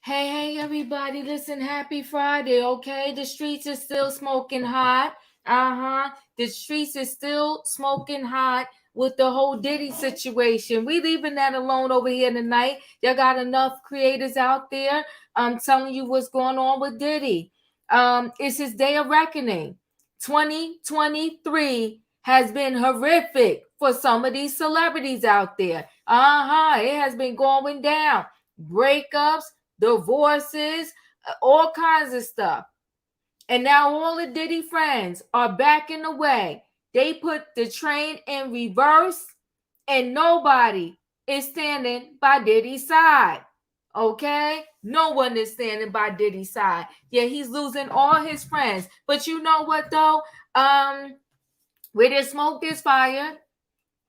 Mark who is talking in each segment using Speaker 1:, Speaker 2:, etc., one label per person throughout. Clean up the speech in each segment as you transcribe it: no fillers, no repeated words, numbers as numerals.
Speaker 1: Hey, everybody. Listen, happy Friday, okay? The streets is still smoking hot. Uh-huh. The streets is still smoking hot with the whole Diddy situation. We leaving that alone over here tonight. You got enough creators out there telling you what's going on with Diddy. It's his day of reckoning. 2023 has been horrific for some of these celebrities out there. Uh-huh. It has been going down. Breakups, divorces, all kinds of stuff. And now all the Diddy friends are backing away. They put the train in reverse, and nobody is standing by Diddy's side. Okay? No one is standing by Diddy's side. Yeah, he's losing all his friends. But you know what though? Where there's smoke, there's fire.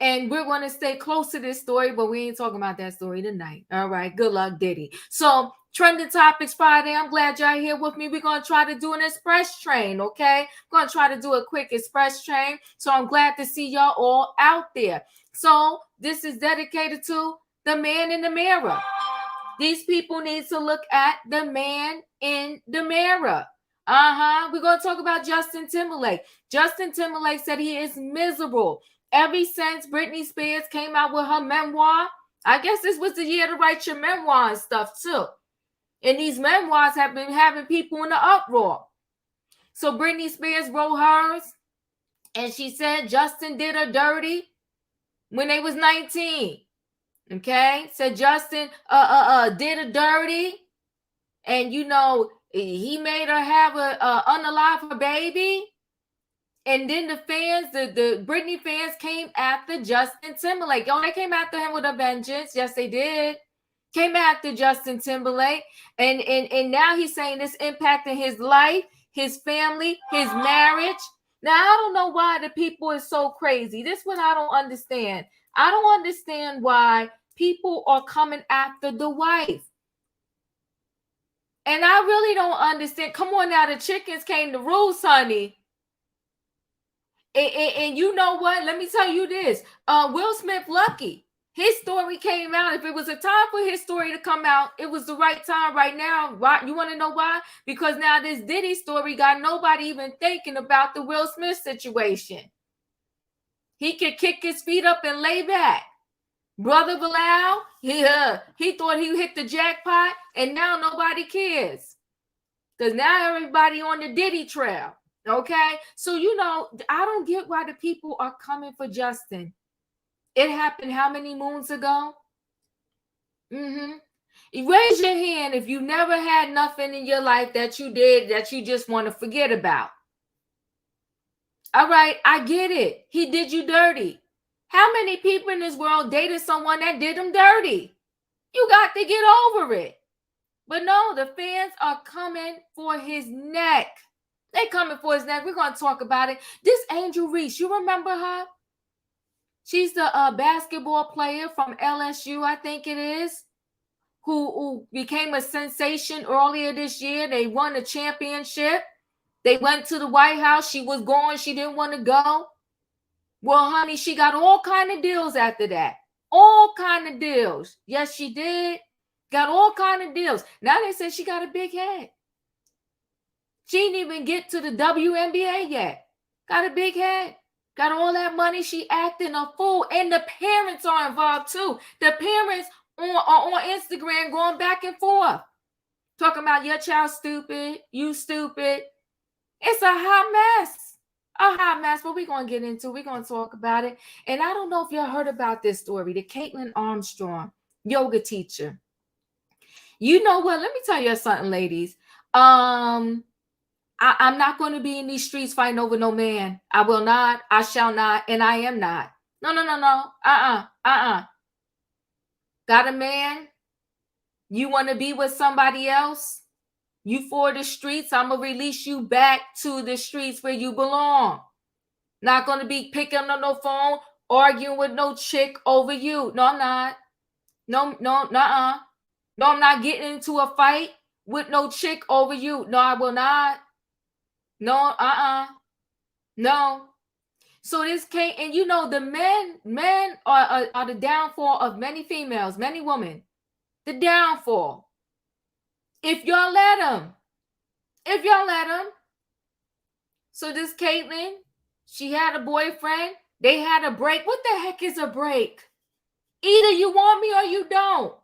Speaker 1: And we're going to stay close to this story, but we ain't talking about that story tonight. All right. Good luck, Diddy. So, Trending Topics Friday. I'm glad y'all here with me. We're going to try to do an express train, okay? We're going to try to do a quick express train. So, I'm glad to see y'all all out there. So, this is dedicated to the man in the mirror. These people need to look at the man in the mirror. We're going to talk about Justin Timberlake. Justin Timberlake said he is miserable. Ever since Britney Spears came out with her memoir, I guess this was the year to write your memoir and stuff too. And these memoirs have been having people in the uproar. So Britney Spears wrote hers, and she said Justin did her dirty when they was 19. Okay? Said Justin did her dirty, and he made her have a unalive her baby. And then the fans, the Britney fans came after Justin Timberlake. They came after him with a vengeance. Yes, they did. Came after Justin Timberlake. And now he's saying this impacting his life, his family, his marriage. Now, I don't know why the people is so crazy. This one I don't understand. I don't understand why people are coming after the wife. And I really don't understand. Come on now, the chickens came to roost, honey. And you know what? Let me tell you this. Will Smith lucky. His story came out. If it was a time for his story to come out, it was the right time right now. Why? You want to know why? Because now this Diddy story got nobody even thinking about the Will Smith situation. He could kick his feet up and lay back. Brother Bilal, he thought he hit the jackpot, and now nobody cares. Because now everybody on the Diddy trail. Okay, so I don't get why the people are coming for Justin. It happened how many moons ago? Raise your hand if you never had nothing in your life that you did that you just want to forget about. All right, I get it. He did you dirty. How many people in this world dated someone that did them dirty? You got to get over it. But no, the fans are coming for his neck. They coming for his neck. We're going to talk about it. This Angel Reese, you remember her? She's the basketball player from LSU, I think it is, who became a sensation earlier this year. They won a championship. They went to the White House. She was gone. She didn't want to go. Well, honey, she got all kind of deals after that. All kind of deals. Yes, she did. Got all kind of deals. Now they say she got a big head. She didn't even get to the WNBA yet. Got a big head. Got all that money. She acting a fool. And the parents are involved too. The parents are on Instagram going back and forth. Talking about your child stupid. You stupid. It's a hot mess. A hot mess. But we're going to get into it. We're going to talk about it. And I don't know if y'all heard about this story. The Caitlyn Armstrong, yoga teacher. You know what? Let me tell you something, ladies. I'm not going to be in these streets fighting over no man. I will not. I shall not. And I am not. No. Got a man? You want to be with somebody else? You for the streets? I'm going to release you back to the streets where you belong. Not going to be picking up no phone, arguing with no chick over you. No, I'm not. No, nuh-uh. No, I'm not getting into a fight with no chick over you. No, I will not. No, no. So this can't, and the men are the downfall of many females, many women. The downfall. If y'all let him. If y'all let him. So this Kaitlyn, she had a boyfriend. They had a break. What the heck is a break? Either you want me or you don't.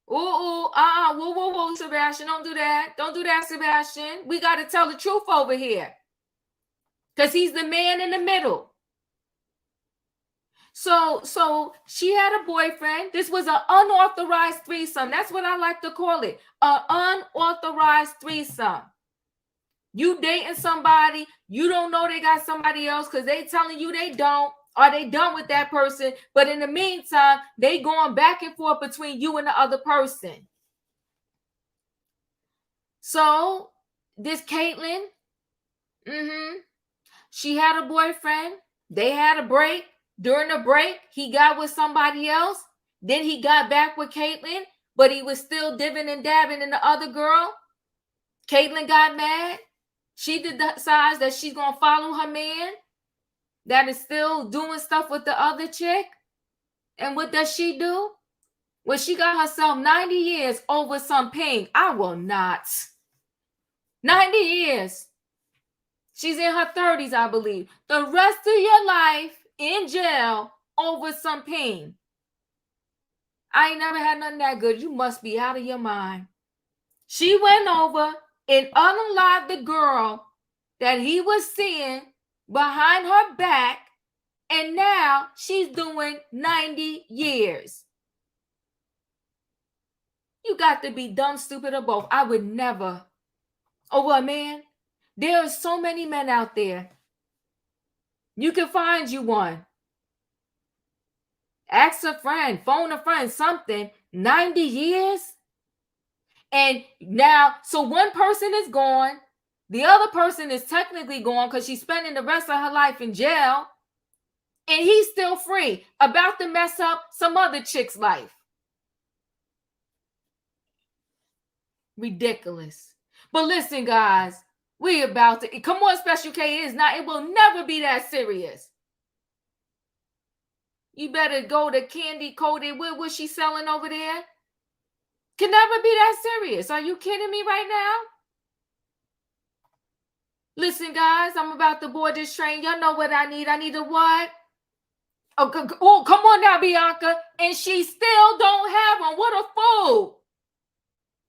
Speaker 1: Whoa, Sebastian, don't do that. Don't do that, Sebastian. We got to tell the truth over here. Because he's the man in the middle. So she had a boyfriend. This was an unauthorized threesome. That's what I like to call it. An unauthorized threesome. You dating somebody, you don't know they got somebody else because they telling you they don't, or they done with that person. But in the meantime, they going back and forth between you and the other person. So this Kaitlyn, she had a boyfriend. They had a break. During the break, he got with somebody else. Then he got back with Kaitlyn, but he was still dipping and dabbing in the other girl. Kaitlyn got mad. She decides that she's going to follow her man that is still doing stuff with the other chick. And what does she do? Well, she got herself 90 years over some pink. I will not. 90 years. She's in her 30s, I believe. The rest of your life in jail over some pain. I ain't never had nothing that good. You must be out of your mind. She went over and unalived the girl that he was seeing behind her back, and now she's doing 90 years. You got to be dumb, stupid, or both. I would never. Over a man. There are so many men out there. You can find you one. Ask a friend, phone a friend, something. 90 years? And now, so one person is gone. The other person is technically gone because she's spending the rest of her life in jail. And he's still free, about to mess up some other chick's life. Ridiculous. But listen, guys, we about to, come on, Special K, it will never be that serious. You better go to Candy Coated. What was she selling over there? Can never be that serious. Are you kidding me right now? Listen, guys, I'm about to board this train. Y'all know what I need. I need a what? Oh, come on now, Bianca. And she still don't have him. What a fool.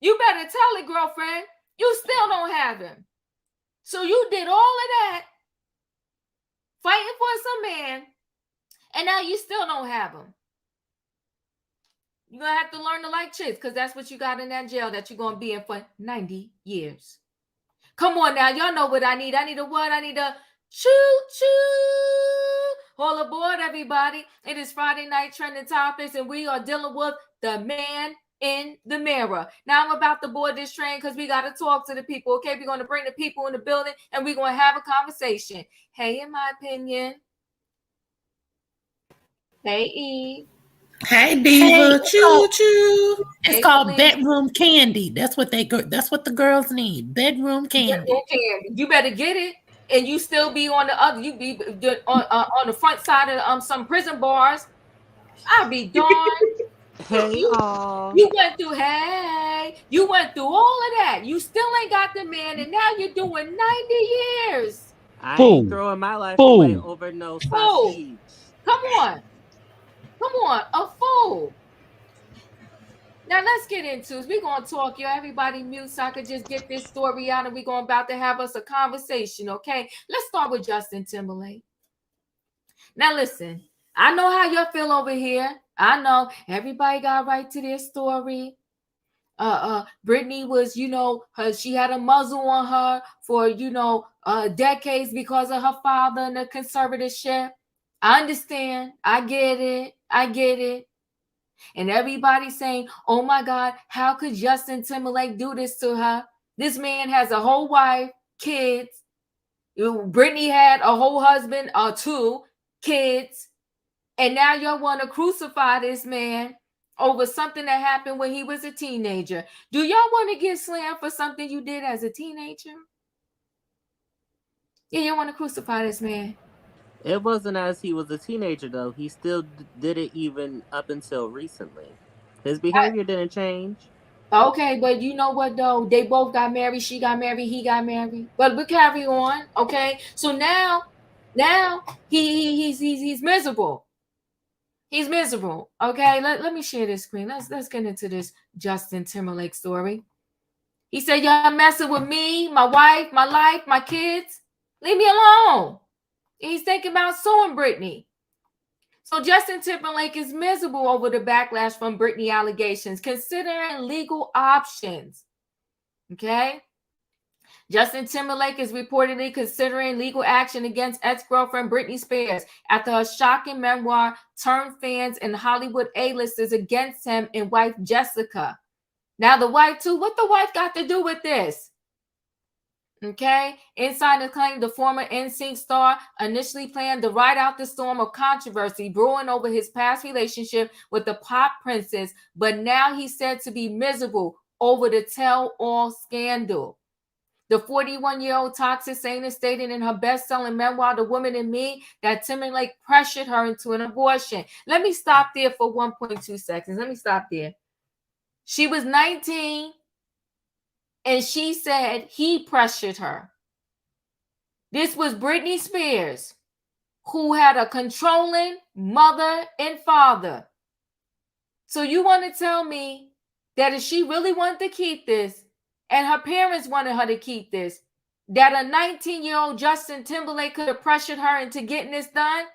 Speaker 1: You better tell it, girlfriend. You still don't have him. So you did all of that, fighting for some man, and now you still don't have him. You're going to have to learn to like chicks because that's what you got in that jail that you're going to be in for 90 years. Come on now. Y'all know what I need. I need a what? I need a choo-choo. All aboard, everybody. It is Friday Night Trending Topics, and we are dealing with the man in the mirror. Now I'm about to board this train because we got to talk to the people. Okay, we're going to bring the people in the building and we're going to have a conversation. Hey, in my opinion. Hey, E.
Speaker 2: Hey, Diva. Choo choo.
Speaker 3: It's called bedroom candy. That's what the girls need. Bedroom candy.
Speaker 1: You better get it. And you still be on the other. You be on the front side of some prison bars. I'll be darned.
Speaker 4: Hey,
Speaker 1: you went through you went through all of that. You still ain't got the man, and now you're doing 90 years.
Speaker 4: I ain't throwing my life away over no sausage.
Speaker 1: Come on, a fool. Now let's get into it. We're gonna talk, yo. Everybody mute so I could just get this story out, and we're going about to have us a conversation. Okay, let's start with Justin Timberlake. Now listen, I know how y'all feel over here. I know everybody got right to their story. Britney was, she had a muzzle on her for, decades because of her father and the conservatorship. I understand. I get it. And everybody's saying, oh my God, how could Justin Timberlake do this to her? This man has a whole wife, kids. Britney had a whole husband, 2 kids. And now y'all want to crucify this man over something that happened when he was a teenager. Do y'all want to get slammed for something you did as a teenager? Yeah, y'all want to crucify this man.
Speaker 4: It wasn't as he was a teenager, though. He still did it even up until recently. His behavior didn't change.
Speaker 1: Okay, but you know what though? They both got married. She got married. He got married. But we carry on. Okay. So now he's miserable. He's miserable. Okay. Let me share this screen. Let's get into this Justin Timberlake story. He said, "Y'all messing with me, my wife, my life, my kids. Leave me alone." He's thinking about suing Britney. So Justin Timberlake is miserable over the backlash from Britney allegations, considering legal options. Okay. Justin Timberlake is reportedly considering legal action against ex-girlfriend Britney Spears after her shocking memoir turned fans and Hollywood A-listers against him and wife Jessica. Now the wife too, what the wife got to do with this? Okay, insiders claim the former NSYNC star initially planned to ride out the storm of controversy brewing over his past relationship with the pop princess, but now he's said to be miserable over the tell-all scandal. The 41-year-old toxic saint stated in her best-selling memoir, The Woman in Me, that Timberlake pressured her into an abortion. Let me stop there for 1.2 seconds. Let me stop there. She was 19, and she said he pressured her. This was Britney Spears, who had a controlling mother and father. So you want to tell me that if she really wanted to keep this, and her parents wanted her to keep this, that a 19-year-old Justin Timberlake could have pressured her into getting this done?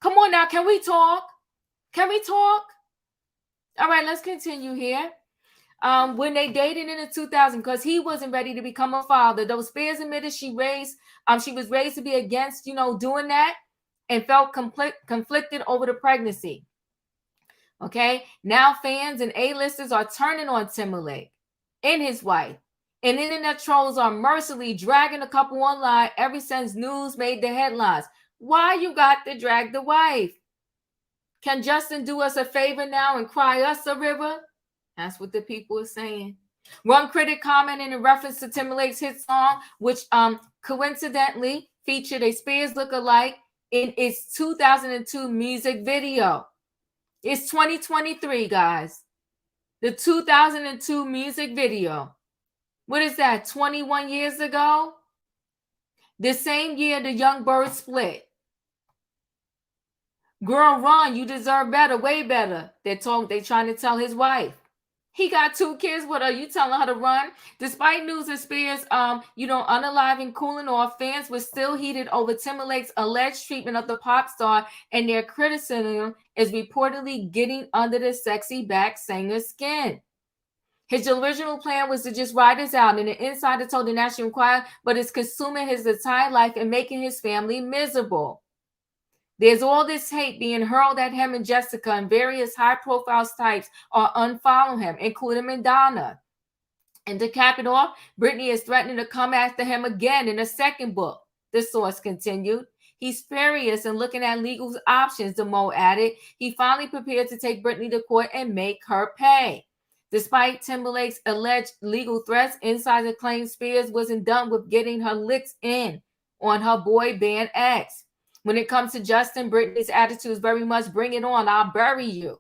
Speaker 1: Come on now, can we talk? Can we talk? All right, let's continue here. When they dated in the 2000s, because he wasn't ready to become a father, though Spears admitted she was raised to be against, doing that, and felt conflicted over the pregnancy. Okay, now fans and A-listers are turning on Timberlake and his wife. And internet trolls are mercilessly dragging the couple online ever since news made the headlines. Why you got to drag the wife? Can Justin do us a favor now and cry us a river? That's what the people are saying. One critic commented in reference to Timberlake's hit song, which coincidentally featured a Spears lookalike in its 2002 music video. It's 2023, guys. The 2002 music video. What is that, 21 years ago? The same year the Young Birds split. Girl, run, you deserve better, way better. They trying to tell his wife. He got 2 kids with her. You telling her to run? Despite news of Spears, unaliving, cooling off, fans were still heated over Timberlake's alleged treatment of the pop star, and their criticism is reportedly getting under the sexy back singer's skin. His original plan was to just ride this out, and the insider told the National Enquirer, but it's consuming his entire life and making his family miserable. There's all this hate being hurled at him and Jessica, and various high-profile types are unfollowing him, including Madonna. And to cap it off, Britney is threatening to come after him again in a second book, the source continued. He's furious and looking at legal options, DeMoe added. He finally prepared to take Britney to court and make her pay. Despite Timberlake's alleged legal threats, insiders claim Spears wasn't done with getting her licks in on her boy band ex. When it comes to Justin, Britney's attitude is very much bring it on, I'll bury you,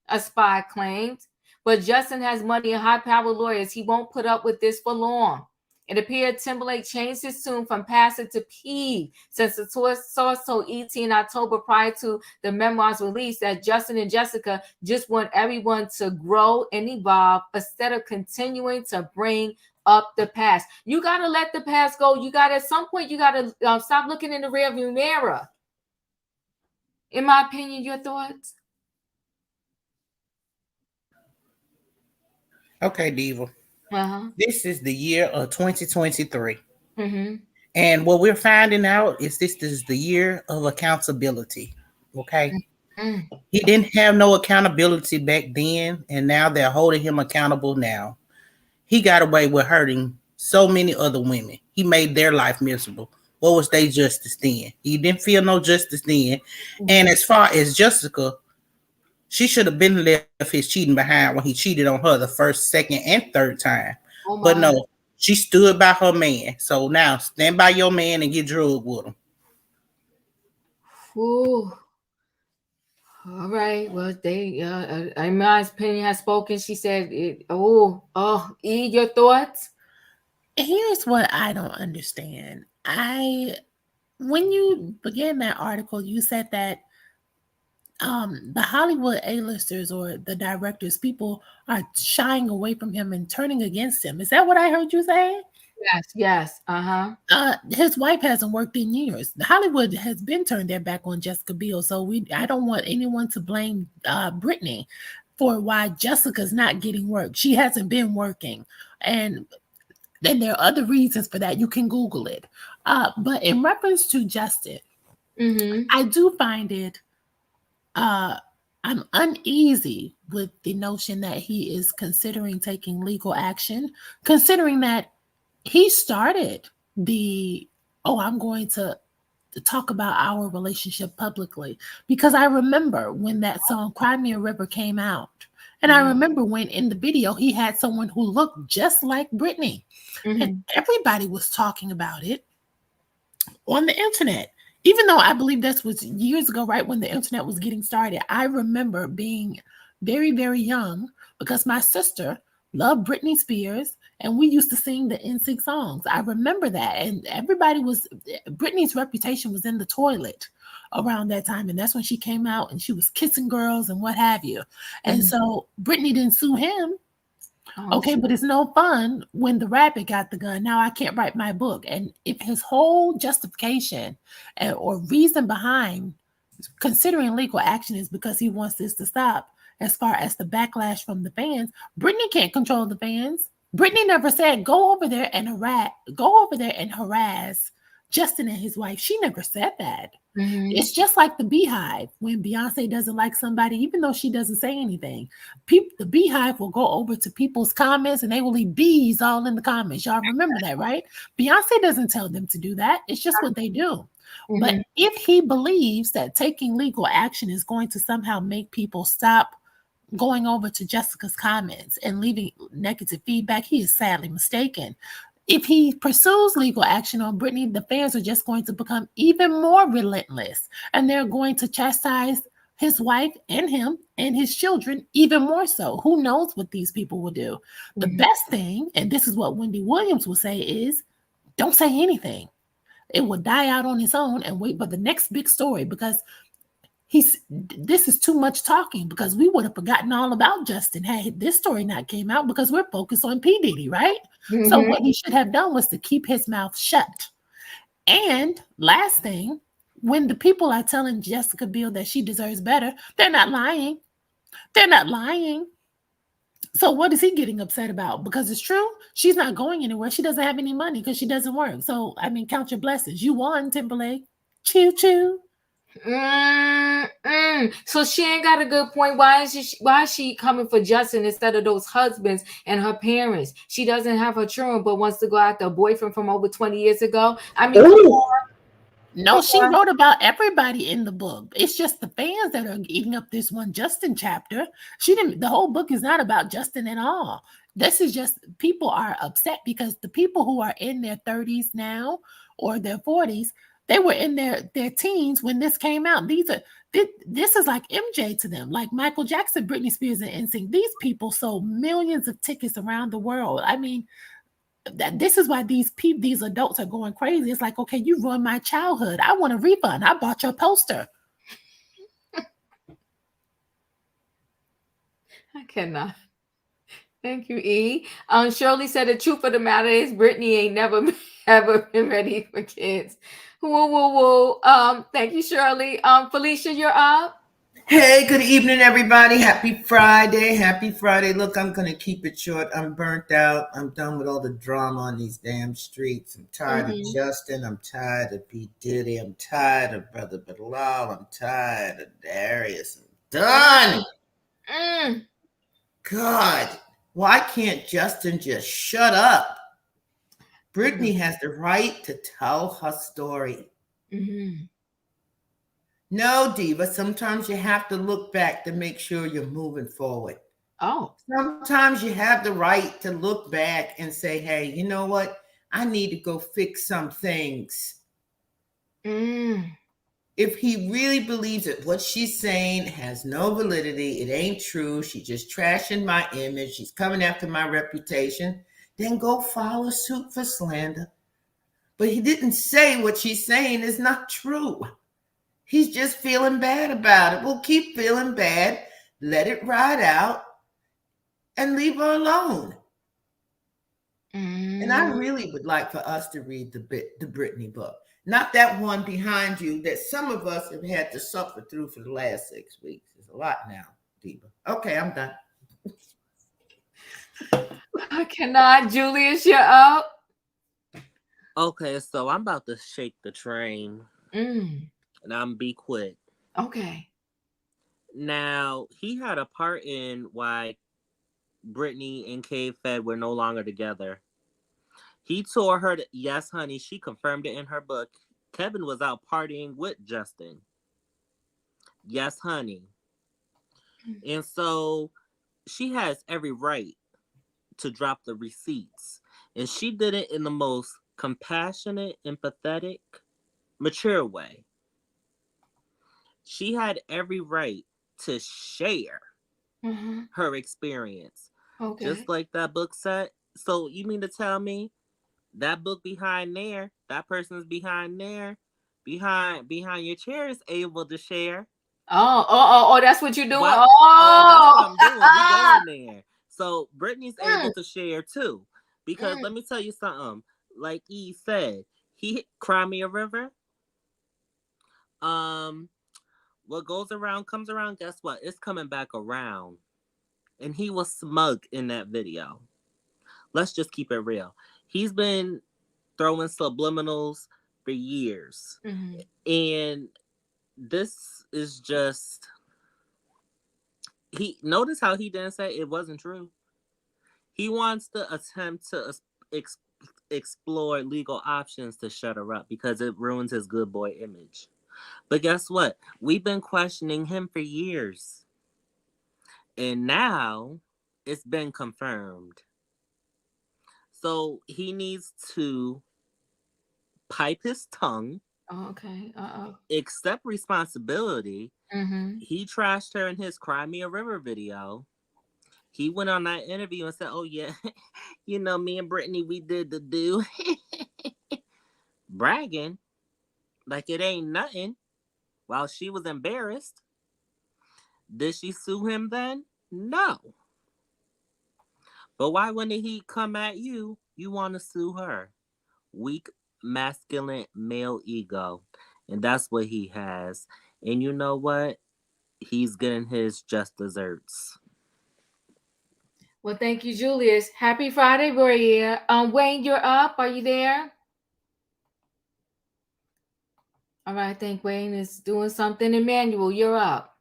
Speaker 1: a spy claimed. But Justin has money and high-powered lawyers. He won't put up with this for long. It appeared Timberlake changed his tune from passive to peeve since the source told ET in October prior to the memoir's release that Justin and Jessica just want everyone to grow and evolve instead of continuing to bring up the past. You got to let the past go. You got to, at some point, you got to stop looking in the rearview mirror. In my opinion, your thoughts?
Speaker 2: Okay, Diva. This is the year of 2023.
Speaker 1: Mm-hmm.
Speaker 2: And what we're finding out is this is the year of accountability. Okay. Mm-hmm. He didn't have no accountability back then, and now they're holding him accountable now. He got away with hurting so many other women. He made their life miserable. What was their justice then? He didn't feel no justice then. Mm-hmm. And as far as Jessica, she should have been left his cheating behind when he cheated on her the first, second, and third time. But no, she stood by her man. So now stand by your man and get drugged with him.
Speaker 1: Ooh. All right. Well, they, in my opinion, has spoken. She said, E, your thoughts?
Speaker 3: Here's what I don't understand. When you began that article, you said that the Hollywood A-listers or the directors, people are shying away from him and turning against him. Is that what I heard you say?
Speaker 1: Yes. Uh-huh.
Speaker 3: His wife hasn't worked in years. Hollywood has been turned their back on Jessica Biel, so I don't want anyone to blame Britney for why Jessica's not getting work. She hasn't been working, and then there are other reasons for that. You can Google it. But in reference to Justin, I do find it. I'm uneasy with the notion that he is considering taking legal action, considering that he started I'm going to talk about our relationship publicly, because I remember when that song Cry Me a River came out. And I remember when in the video he had someone who looked just like Britney. And everybody was talking about it on the internet. Even though I believe this was years ago, right when the internet was getting started, I remember being very, very young because my sister loved Britney Spears and we used to sing the NSYNC songs. I remember that. And Britney's reputation was in the toilet around that time. And that's when she came out and she was kissing girls and what have you. And so Britney didn't sue him. Okay, but it's no fun when the rabbit got the gun. Now I can't write my book. And if his whole justification or reason behind considering legal action is because he wants this to stop, as far as the backlash from the fans, Britney can't control the fans. Britney never said go over there and harass Justin and his wife. She never said that. It's just like the Beehive. When Beyonce doesn't like somebody, even though she doesn't say anything, the Beehive will go over to people's comments and they will leave bees all in the comments. Y'all remember that, right? Beyonce doesn't tell them to do that. It's just what they do. But if he believes that taking legal action is going to somehow make people stop going over to Jessica's comments and leaving negative feedback, he is sadly mistaken. If he pursues legal action on Britney, the fans are just going to become even more relentless, and they're going to chastise his wife and him and his children even more so. Who knows what these people will do? The best thing, and this is what Wendy Williams will say, is don't say anything. It will die out on its own and wait for the next big story, because this is too much talking, because we would have forgotten all about Justin had this story not came out, because we're focused on P. Diddy, right? So what he should have done was to keep his mouth shut. And last thing, when the people are telling Jessica Biel that she deserves better, they're not lying. They're not lying. So what is he getting upset about? Because it's true. She's not going anywhere. She doesn't have any money because she doesn't work. So, I mean, count your blessings. You won, Timberlake. Choo choo.
Speaker 1: So she ain't got a good point. Why is she coming for Justin instead of those husbands and her parents? She doesn't have her children, but wants to go after a boyfriend from over 20 years ago. I mean,
Speaker 3: no, she wrote about everybody in the book. It's just the fans that are eating up this one Justin chapter. The whole book is not about Justin at all. This is just people are upset because the people who are in their 30s now or their 40s, they were in their teens when this came out. This is like MJ to them, like Michael Jackson, Britney Spears, and NSYNC. These people sold millions of tickets around the world. I mean, this is why these adults are going crazy. It's like, okay, you ruined my childhood. I want a refund. I bought your poster.
Speaker 1: I cannot. Thank you, E. Shirley said the truth of the matter is Britney ain't never ever been ready for kids. Woo, woo, woo. Thank you, Shirley. Felicia, you're up.
Speaker 5: Hey, good evening, everybody. Happy Friday. Happy Friday. Look, I'm going to keep it short. I'm burnt out. I'm done with all the drama on these damn streets. I'm tired of Justin. I'm tired of P. Diddy. I'm tired of Brother Bilal. I'm tired of Darius. I'm done. God, why can't Justin just shut up? Britney has the right to tell her story. No, Diva, sometimes you have to look back to make sure you're moving forward. Sometimes you have the right to look back and say, hey, you know what? I need to go fix some things. if he really believes that what she's saying has no validity, it ain't true, she's just trashing my image, she's coming after my reputation, then go file a suit for slander. But he didn't say what she's saying is not true. He's just feeling bad about it. We'll keep feeling bad, let it ride out, and leave her alone. And I really would like for us to read the Britney book. Not that one behind you that some of us have had to suffer through for the last 6 weeks. It's a lot now, Diva. Okay, I'm done.
Speaker 1: I cannot. Julius, you're up.
Speaker 4: Okay, so I'm about to shake the train. And I'm be quick.
Speaker 1: Okay.
Speaker 4: Now, he had a part in why Britney and K-Fed were no longer together. He told her that, yes, honey, she confirmed it in her book. Kevin was out partying with Justin. Yes, honey. And so she has every right to drop the receipts. And she did it in the most compassionate, empathetic, mature way. She had every right to share her experience.
Speaker 1: Okay.
Speaker 4: Just like that book said. So you mean to tell me that book behind there, that person's behind there, behind your chair is able to share?
Speaker 1: Oh, that's what you're doing?
Speaker 4: That's what I'm doing. We going there. So Brittany's able to share too. Because let me tell you something. Like E said, he Cry Me a River. What goes around comes around. Guess what? It's coming back around. And he was smug in that video. Let's just keep it real. He's been throwing subliminals for years. And this is just... Notice how he didn't say it wasn't true. He wants to attempt to explore legal options to shut her up because it ruins his good boy image. But guess what? We've been questioning him for years. And now it's been confirmed. So he needs to pipe his tongue.
Speaker 1: Okay.
Speaker 4: Accept responsibility. He trashed her in his Cry Me a River video. He went on that interview and said, oh, yeah, you know, me and Britney, we did the do. Bragging like it ain't nothing while she was embarrassed. Did she sue him then? No. But why wouldn't he come at you? You want to sue her. Weak, masculine, male ego. And that's what he has. And you know what? He's getting his just desserts.
Speaker 1: Well, thank you, Julius. Happy Friday, Boyer. Wayne, you're up. Are you there? All right, I think Wayne is doing something. Emmanuel, you're up.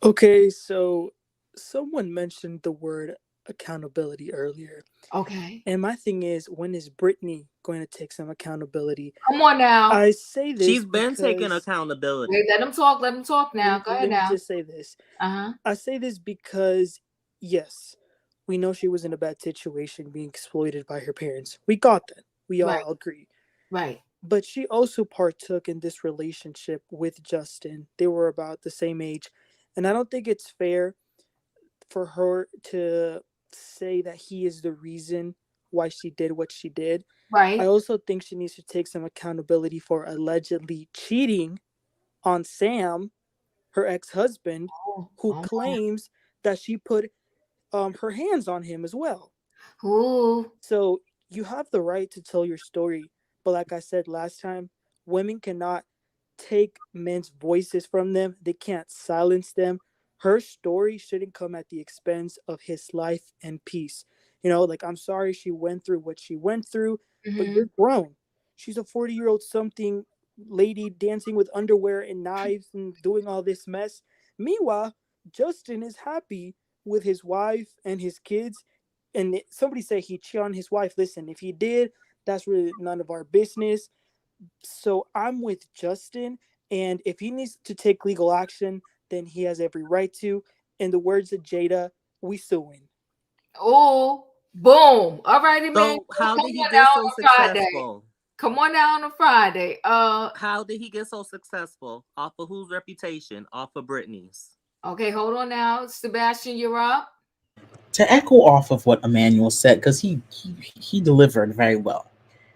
Speaker 6: Okay, so someone mentioned the word accountability earlier.
Speaker 1: Okay.
Speaker 6: And my thing is, when is Britney going to take some accountability?
Speaker 1: Come on now.
Speaker 6: I say this
Speaker 4: She's been taking accountability.
Speaker 1: Wait, let him talk now. Go ahead now.
Speaker 6: Let me just say this. I say this because, yes, we know she was in a bad situation being exploited by her parents. We got that. We all agree.
Speaker 1: Right.
Speaker 6: But she also partook in this relationship with Justin. They were about the same age. And I don't think it's fair for her to say that he is the reason why she did what she did.
Speaker 1: Right.
Speaker 6: I also think she needs to take some accountability for allegedly cheating on Sam, her ex-husband, who claims that she put her hands on him as well.
Speaker 1: Ooh.
Speaker 6: So you have the right to tell your story. But like I said last time, women cannot take men's voices from them. They can't silence them. Her story shouldn't come at the expense of his life and peace. You know, like, I'm sorry she went through what she went through, but you're grown. She's a 40-year-old something lady dancing with underwear and knives and doing all this mess. Meanwhile, Justin is happy with his wife and his kids. And somebody said he cheated on his wife. Listen, if he did, that's really none of our business. So I'm with Justin, and if he needs to take legal action, then he has every right to. In the words of Jada, we suing.
Speaker 1: Oh, boom. All right, man.
Speaker 4: So how did he get so successful?
Speaker 1: Come on out on a Friday.
Speaker 4: How did he get so successful? Off of whose reputation? Off of Britney's.
Speaker 1: Okay, hold on now. Sebastian, you're up.
Speaker 2: To echo off of what Emmanuel said, because he delivered very well.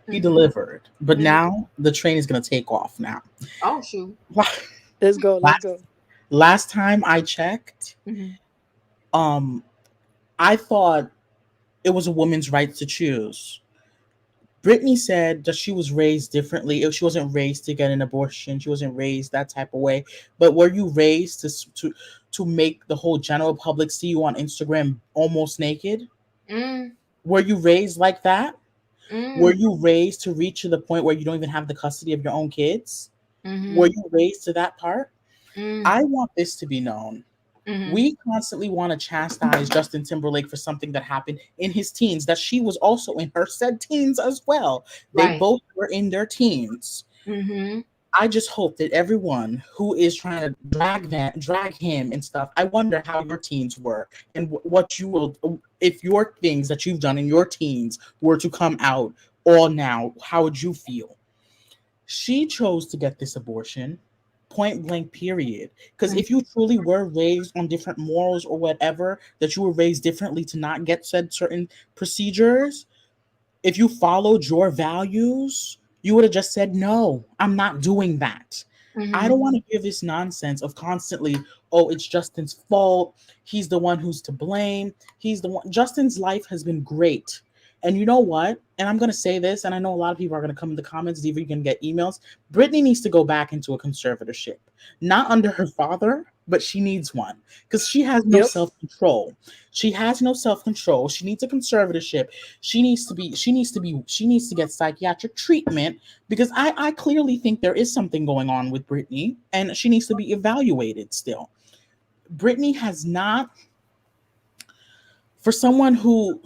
Speaker 2: He delivered, but now the train is gonna take off now.
Speaker 1: Oh shoot.
Speaker 6: Let's go. Let's go.
Speaker 2: Last time I checked, I thought it was a woman's right to choose. Britney said that she was raised differently. She wasn't raised to get an abortion. She wasn't raised that type of way. But were you raised to make the whole general public see you on Instagram almost naked? Were you raised like that? Were you raised to reach to the point where you don't even have the custody of your own kids? Were you raised to that part? I want this to be known. We constantly want to chastise Justin Timberlake for something that happened in his teens, that she was also in her said teens as well. They both were in their teens. I just hope that everyone who is trying to drag him and stuff, I wonder how your teens were and what you will, if your things that you've done in your teens were to come out all now, how would you feel? She chose to get this abortion. Point blank, period. Because if you truly were raised on different morals or whatever, that you were raised differently to not get said certain procedures, if you followed your values, you would have just said, no, I'm not doing that. I don't want to hear this nonsense of constantly, oh, it's Justin's fault. He's the one who's to blame. He's the one. Justin's life has been great. And you know what? And I'm going to say this, and I know a lot of people are going to come in the comments, either you can get emails. Britney needs to go back into a conservatorship. Not under her father, but she needs one. Because she has no self-control. She has no self-control. She needs a conservatorship. She needs to get psychiatric treatment, because I clearly think there is something going on with Britney, and she needs to be evaluated still. Britney has not... For someone who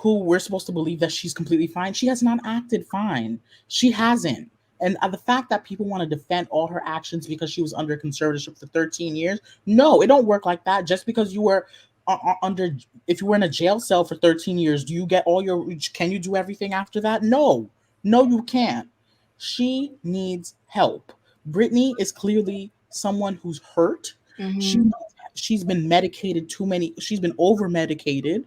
Speaker 2: we're supposed to believe that she's completely fine, she has not acted fine. She hasn't. And the fact that people want to defend all her actions because she was under conservatorship for 13 years, no, it don't work like that. Just because you were if you were in a jail cell for 13 years, can you do everything after that? No, you can't. She needs help. Britney is clearly someone who's hurt. She's been medicated too many. She's been over medicated.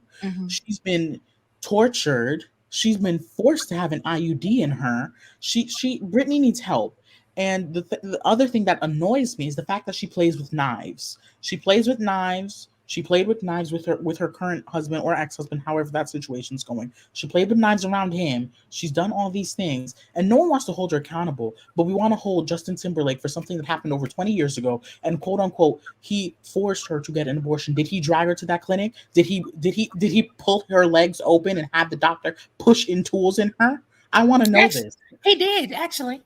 Speaker 2: She's been tortured. She's been forced to have an IUD in her. Britney needs help. And the other thing that annoys me is the fact that she plays with knives. She plays with knives. She played with knives with her current husband or ex-husband, however that situation's going. She played with knives around him. She's done all these things, and no one wants to hold her accountable. But we want to hold Justin Timberlake for something that happened over 20 years ago, and quote unquote, he forced her to get an abortion. Did he drag her to that clinic? Did he pull her legs open and have the doctor push in tools in her? I want to know this.
Speaker 3: He did, actually.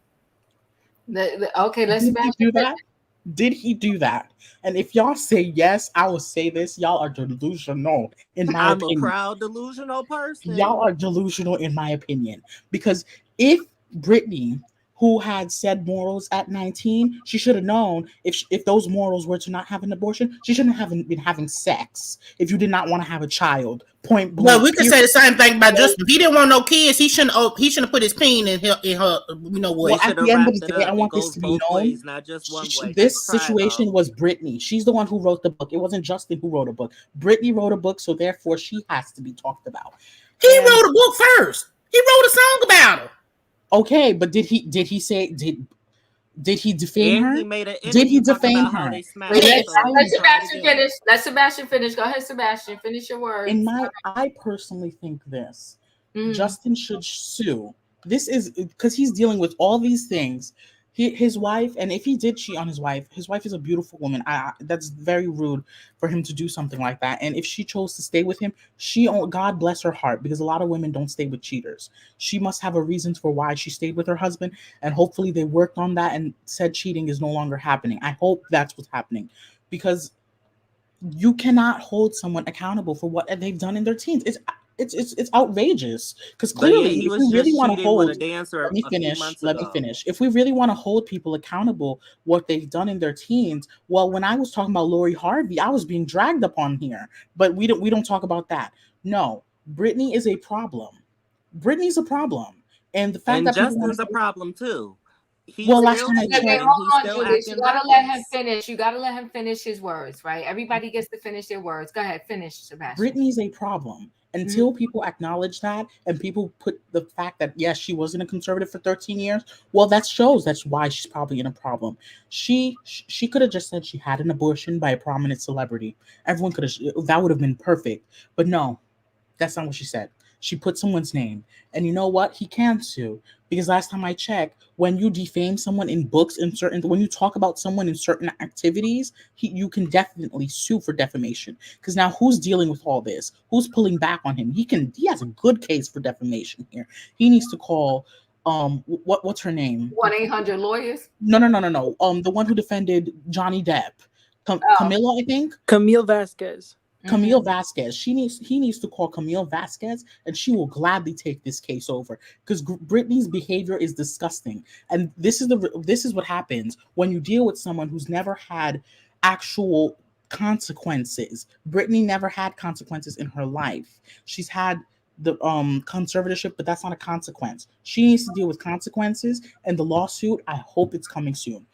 Speaker 1: Okay, let's
Speaker 2: do that. Did he do that? And if y'all say yes, I will say this: y'all are delusional in my opinion.
Speaker 4: I'm a proud delusional person.
Speaker 2: Y'all are delusional in my opinion, because if Britney, who had said morals at 19, she should have known if those morals were to not have an abortion, she shouldn't have been having sex if you did not want to have a child. Point blank.
Speaker 5: Well, we could say the same thing about Justin. If he didn't want no kids, he shouldn't have put his peen in her you know what.
Speaker 2: Well, at the end of the day, I want this to be known.
Speaker 4: Ways, not just one way.
Speaker 2: This situation was Britney. She's the one who wrote the book. It wasn't Justin who wrote a book. Britney wrote a book, so therefore she has to be talked about.
Speaker 5: He wrote a book first. He wrote a song about her.
Speaker 2: Okay, but did he defame her? Did he defame her?
Speaker 1: Let Sebastian finish. Go ahead, Sebastian. Finish your words.
Speaker 2: I personally think this. Justin should sue. This is because he's dealing with all these things. His wife, and if he did cheat on his wife is a beautiful woman. That's very rude for him to do something like that. And if she chose to stay with him, God bless her heart, because a lot of women don't stay with cheaters. She must have a reason for why she stayed with her husband, and hopefully they worked on that and said cheating is no longer happening. I hope that's what's happening, because you cannot hold someone accountable for what they've done in their teens. It's outrageous, because clearly, if we really want to hold, let me finish. If we really want to hold people accountable what they've done in their teens, well, when I was talking about Lori Harvey, I was being dragged upon here, but we don't talk about that. No, Britney is a problem. Britney's a problem. And the fact
Speaker 4: And
Speaker 2: that people want
Speaker 4: Justin's a problem too. He's
Speaker 2: Well, last
Speaker 4: still
Speaker 2: time I
Speaker 1: Wait,
Speaker 4: cheating.
Speaker 2: checked,
Speaker 1: hold
Speaker 4: He's
Speaker 1: on,
Speaker 4: still
Speaker 1: Julius. You
Speaker 4: acting
Speaker 1: gotta let him
Speaker 4: reckless.
Speaker 1: finish. You gotta let him finish his words, right? Everybody gets to finish their words. Go ahead, finish, Sebastian.
Speaker 2: Britney's a problem. Until people acknowledge that and people put the fact that, yes, she wasn't a conservative for 13 years, well, that shows that's why she's probably in a problem. She could have just said she had an abortion by a prominent celebrity. Everyone could have, that would have been perfect. But no, that's not what she said. She put someone's name. And you know what? He can sue. Because last time I checked, when you defame someone in books and when you talk about someone in certain activities, you can definitely sue for defamation. Because now who's dealing with all this? Who's pulling back on him? He has a good case for defamation here. He needs to call what's her name?
Speaker 1: 1-800-Lawyers.
Speaker 2: No. The one who defended Johnny Depp. Camilla, I think.
Speaker 6: Camille Vasquez.
Speaker 2: Camille Vasquez. He needs to call Camille Vasquez, and she will gladly take this case over because Britney's behavior is disgusting. And this is what happens when you deal with someone who's never had actual consequences. Britney never had consequences in her life. She's had the conservatorship, but that's not a consequence. She needs to deal with consequences, and the lawsuit, I hope it's coming soon.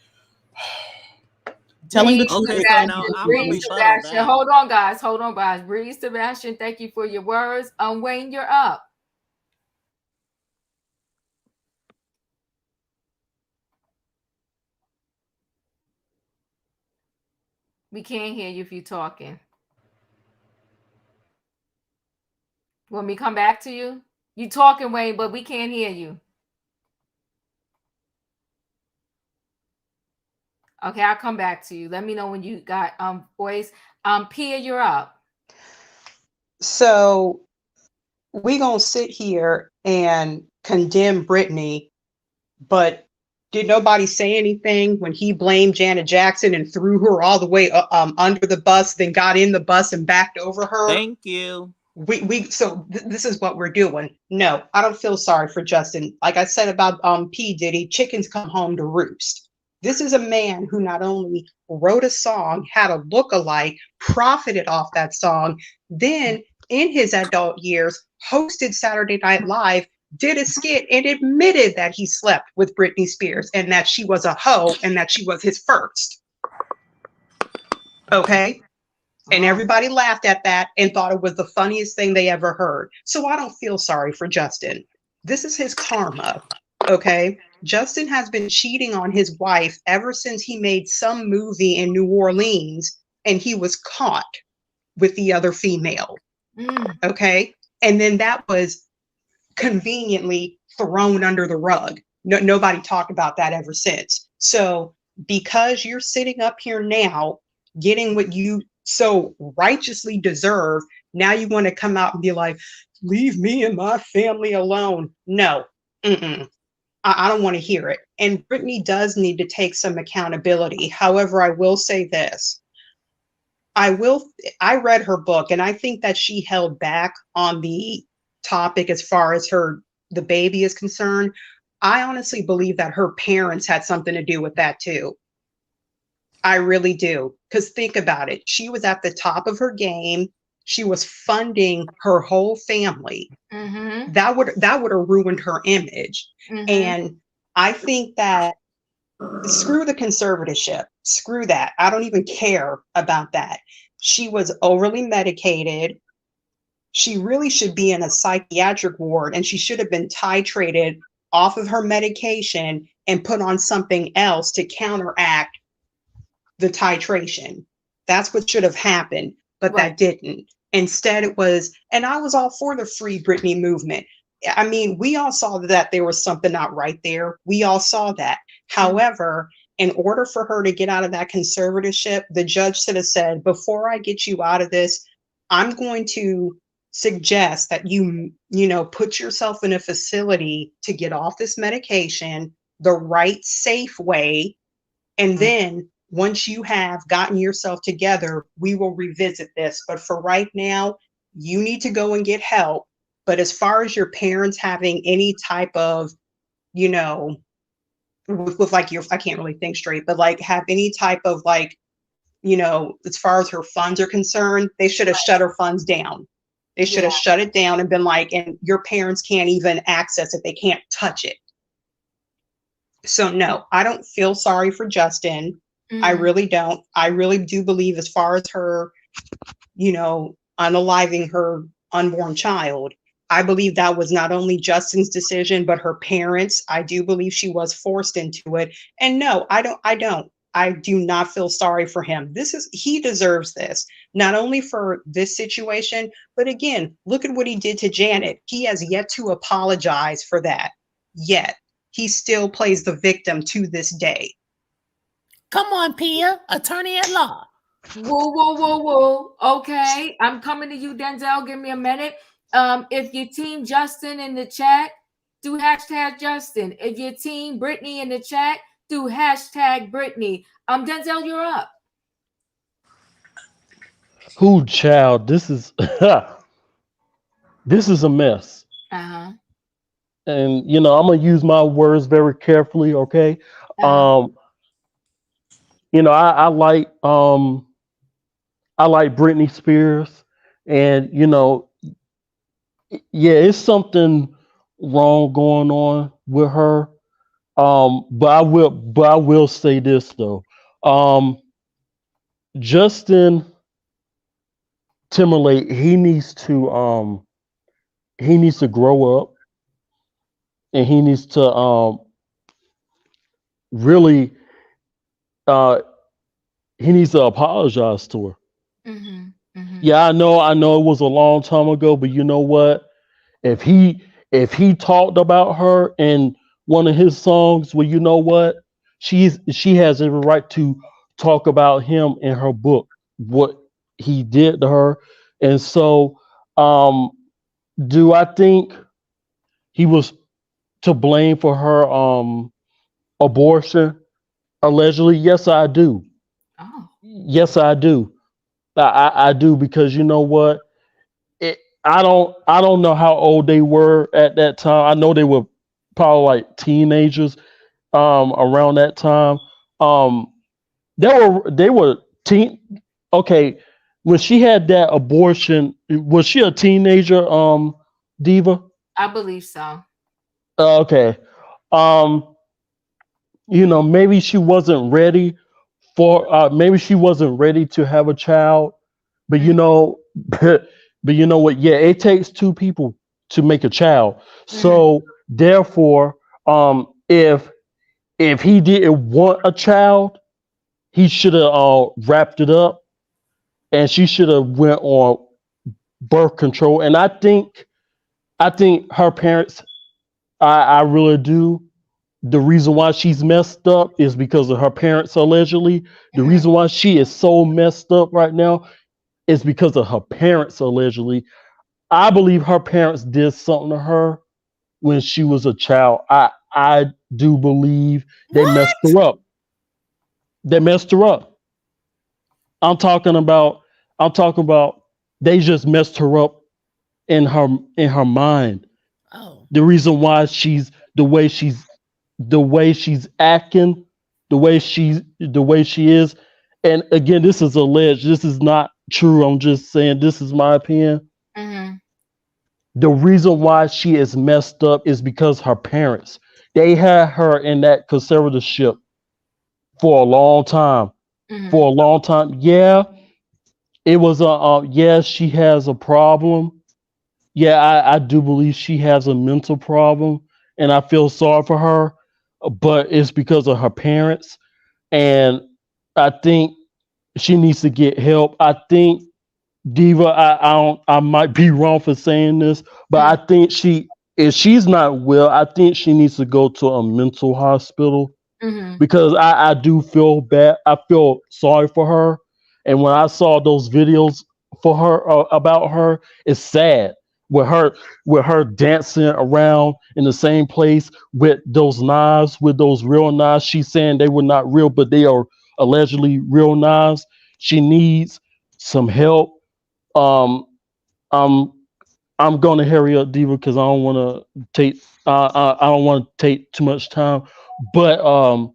Speaker 2: Telling the truth.
Speaker 4: Okay, so now I'm gonna rebuttal that.
Speaker 1: Hold on, guys. Breeze, Sebastian, thank you for your words. Wayne, you're up. We can't hear you if you're talking. Want me to come back to you? You talking, Wayne, but we can't hear you. Okay, I'll come back to you. Let me know when you got voice. Pia, you're up.
Speaker 7: So we gonna sit here and condemn Britney, but did nobody say anything when he blamed Janet Jackson and threw her all the way under the bus, then got in the bus and backed over her?
Speaker 4: Thank you.
Speaker 7: This is what we're doing. No, I don't feel sorry for Justin. Like I said about P. Diddy, chickens come home to roost. This is a man who not only wrote a song, had a look-alike, profited off that song, then in his adult years, hosted Saturday Night Live, did a skit and admitted that he slept with Britney Spears and that she was a hoe and that she was his first. Okay? And everybody laughed at that and thought it was the funniest thing they ever heard. So I don't feel sorry for Justin. This is his karma. Okay? Justin has been cheating on his wife ever since he made some movie in New Orleans and he was caught with the other female. Okay? And then that was conveniently thrown under the rug. Nobody talked about that ever since. So because you're sitting up here now getting what you so righteously deserve, now you want to come out and be like, leave me and my family alone. No. I don't want to hear it. And Britney does need to take some accountability. However, I will say this. I read her book and I think that she held back on the topic as far as the baby is concerned. I honestly believe that her parents had something to do with that too. I really do. Because think about it. She was at the top of her game. She was funding her whole family. That would have ruined her image. And I think that screw the conservatorship. Screw that. I don't even care about that. She was overly medicated. She really should be in a psychiatric ward and she should have been titrated off of her medication and put on something else to counteract the titration. That's what should have happened, but that didn't. Instead it was, and I was all for the Free Britney movement. I mean, we all saw that there was something not right there. We all saw that. However, in order for her to get out of that conservatorship, the judge should have said, before I get you out of this, I'm going to suggest that you put yourself in a facility to get off this medication the right, safe way. And then once you have gotten yourself together, we will revisit this. But for right now, you need to go and get help. But as far as your parents having any type of, with like I can't really think straight, but like have any type of like, as far as her funds are concerned, they should have shut her funds down. They should have shut it down and been like, and your parents can't even access it. They can't touch it. So no, I don't feel sorry for Justin. I really don't. I really do believe, as far as her, unaliving her unborn child, I believe that was not only Justin's decision, but her parents. I do believe she was forced into it. And no, I don't. I do not feel sorry for him. He deserves this, not only for this situation, but again, look at what he did to Janet. He has yet to apologize for that. Yet he still plays the victim to this day.
Speaker 3: Come on, Pia, attorney at law.
Speaker 1: Whoa. Okay, I'm coming to you, Denzel. Give me a minute. If you team Justin in the chat, do hashtag Justin. If you team Britney in the chat, do hashtag Britney. Denzel, you're up.
Speaker 8: Who, child? This is this is a mess.
Speaker 1: Uh-huh.
Speaker 8: And I'm gonna use my words very carefully, okay?
Speaker 1: Uh-huh.
Speaker 8: I like Britney Spears, and it's something wrong going on with her. But I will say this though. Justin Timberlake, he needs to grow up, and he needs to really he needs to apologize to her. Yeah, I know it was a long time ago, but you know what? If he talked about her in one of his songs, well, you know what? She has every right to talk about him in her book, what he did to her. And so do I think he was to blame for her abortion? Allegedly, yes, I do.
Speaker 1: Oh.
Speaker 8: Yes, I do. I do, because you know what? I don't know how old they were at that time. I know they were probably like teenagers around that time. They were teen. Okay, when she had that abortion, was she a teenager, Diva?
Speaker 1: I believe so.
Speaker 8: Okay. Maybe she wasn't ready maybe she wasn't ready to have a child, but but you know what? Yeah, it takes two people to make a child. So therefore, if he didn't want a child, he should have wrapped it up, and she should have went on birth control. And I think her parents, I really do. The reason why she's messed up is because of her parents, allegedly. The reason why she is so messed up right now is because of her parents, allegedly. I believe her parents did something to her when she was a child. I do believe they messed her up. They messed her up. I'm talking about they just messed her up in her mind.
Speaker 3: Oh.
Speaker 8: The reason why she's the way she's acting, the way she is. And again, this is alleged. This is not true. I'm just saying this is my opinion. The reason why she is messed up is because her parents, they had her in that conservatorship for a long time. For a long time. Yeah, it was she has a problem. Yeah, I do believe she has a mental problem, and I feel sorry for her, but it's because of her parents. And I think she needs to get help. I think, Diva, I might be wrong for saying this, but I think if she's not well, I think she needs to go to a mental hospital, because I do feel bad. I feel sorry for her. And when I saw those videos for her about her, it's sad. With her dancing around in the same place with those knives, with those real knives. She's saying they were not real, but they are allegedly real knives. She needs some help. I'm gonna hurry up, Diva, because I don't want to take too much time. But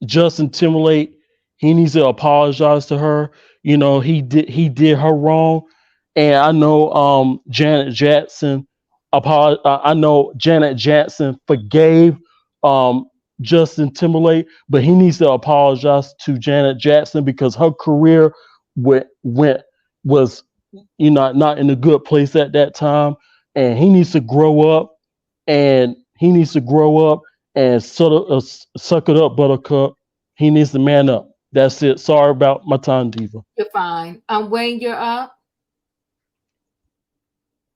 Speaker 8: Justin Timberlake, he needs to apologize to her. He did her wrong, and I know Janet Jackson. I know Janet Jackson forgave Justin Timberlake, but he needs to apologize to Janet Jackson because her career was not in a good place at that time, and he needs to grow up, and suck it up, Buttercup. He needs to man up. That's it. Sorry about my time, Diva.
Speaker 1: You're fine. Wayne, you're up.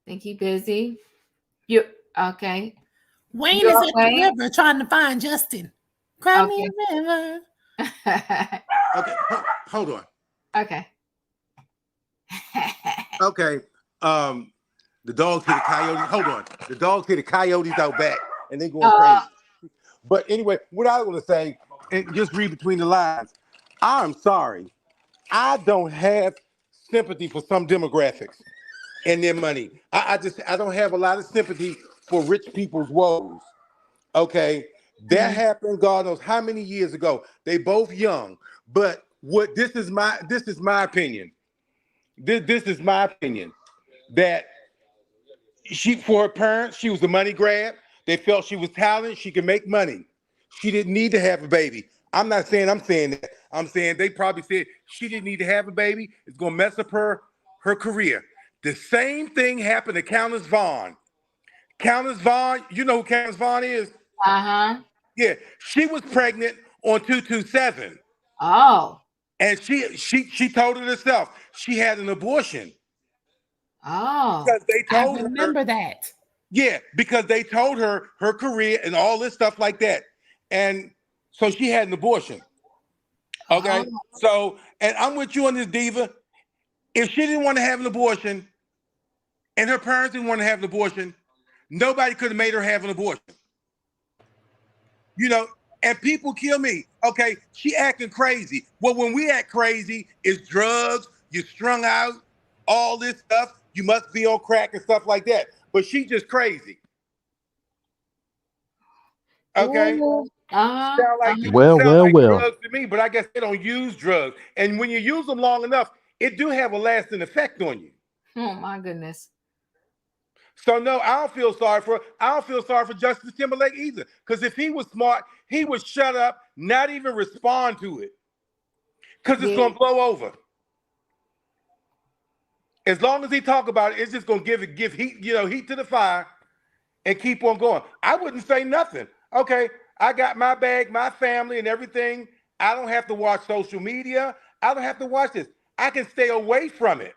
Speaker 1: Think he busy? You okay?
Speaker 3: Wayne
Speaker 1: You're
Speaker 3: is
Speaker 1: up,
Speaker 3: at
Speaker 1: Wayne?
Speaker 3: the river trying to find Justin. Cry me a river.
Speaker 9: Okay, hold on.
Speaker 1: Okay.
Speaker 9: Okay. The dogs hear the coyotes. Hold on. The dogs hear the coyotes out back, and they going crazy. But anyway, what I want to say, and just read between the lines. I'm sorry. I don't have sympathy for some demographics and their money. I don't have a lot of sympathy for rich people's woes. Okay. That happened, God knows how many years ago. They both young. But this is my opinion. This is my opinion. That for her parents, she was a money grab. They felt she was talented, she could make money. She didn't need to have a baby. I'm not saying I'm saying that. I'm saying they probably said she didn't need to have a baby. It's gonna mess up her career. The same thing happened to Countess Vaughn. Countess Vaughn, you know who Countess Vaughn is?
Speaker 1: Uh-huh.
Speaker 9: Yeah, she was pregnant on 227.
Speaker 1: Oh.
Speaker 9: And she told it herself. She had an abortion.
Speaker 1: Oh.
Speaker 9: Because they told her.
Speaker 3: I remember that.
Speaker 9: Yeah, because they told her her career and all this stuff like that. And so she had an abortion. Okay.
Speaker 1: Oh.
Speaker 9: So, and I'm with you on this, Diva. If she didn't want to have an abortion and her parents didn't want to have an abortion, nobody could have made her have an abortion. You know, and people kill me. Okay, she acting crazy. Well, when we act crazy, it's drugs, you're strung out, all this stuff. You must be on crack and stuff like that. But she just crazy. Okay? Sound like
Speaker 8: Well.
Speaker 9: drugs to me, but I guess they don't use drugs. And when you use them long enough, it do have a lasting effect on you.
Speaker 1: Oh my goodness.
Speaker 9: So no, I don't feel sorry for Justin Timberlake either. Because if he was smart, he would shut up, not even respond to it. Because it's gonna blow over. As long as he talk about it, it's just gonna give heat, heat to the fire and keep on going. I wouldn't say nothing. Okay, I got my bag, my family, and everything. I don't have to watch social media. I don't have to watch this. I can stay away from it.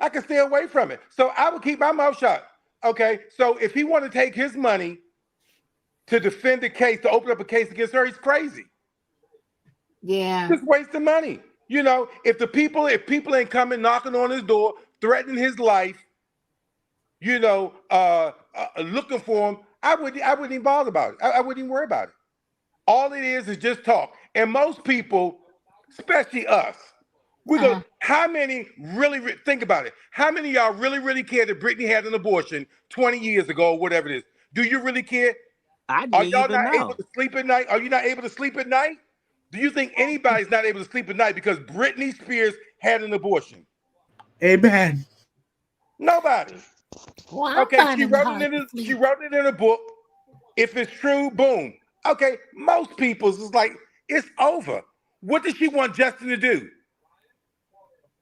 Speaker 9: I can stay away from it. So I would keep my mouth shut. Okay. So if he want to take his money to defend the case, to open up a case against her, he's crazy.
Speaker 1: Yeah.
Speaker 9: Just wasting money. If people ain't coming knocking on his door, threatening his life, looking for him, I wouldn't even bother about it. I wouldn't even worry about it. All it is just talk. And most people, especially us, we go, how many really think about it? How many of y'all really care that Britney had an abortion 20 years ago or whatever it is? Do you really care?
Speaker 4: I
Speaker 9: Are
Speaker 4: didn't
Speaker 9: y'all
Speaker 4: even
Speaker 9: not
Speaker 4: know.
Speaker 9: able to sleep at night? Are you not able to sleep at night? Do you think anybody's not able to sleep at night because Britney Spears had an abortion?
Speaker 2: Amen.
Speaker 9: Nobody.
Speaker 3: Well,
Speaker 9: Okay, she wrote it in a book. If it's true, boom. Okay, most people's is like, it's over. What does she want Justin to do?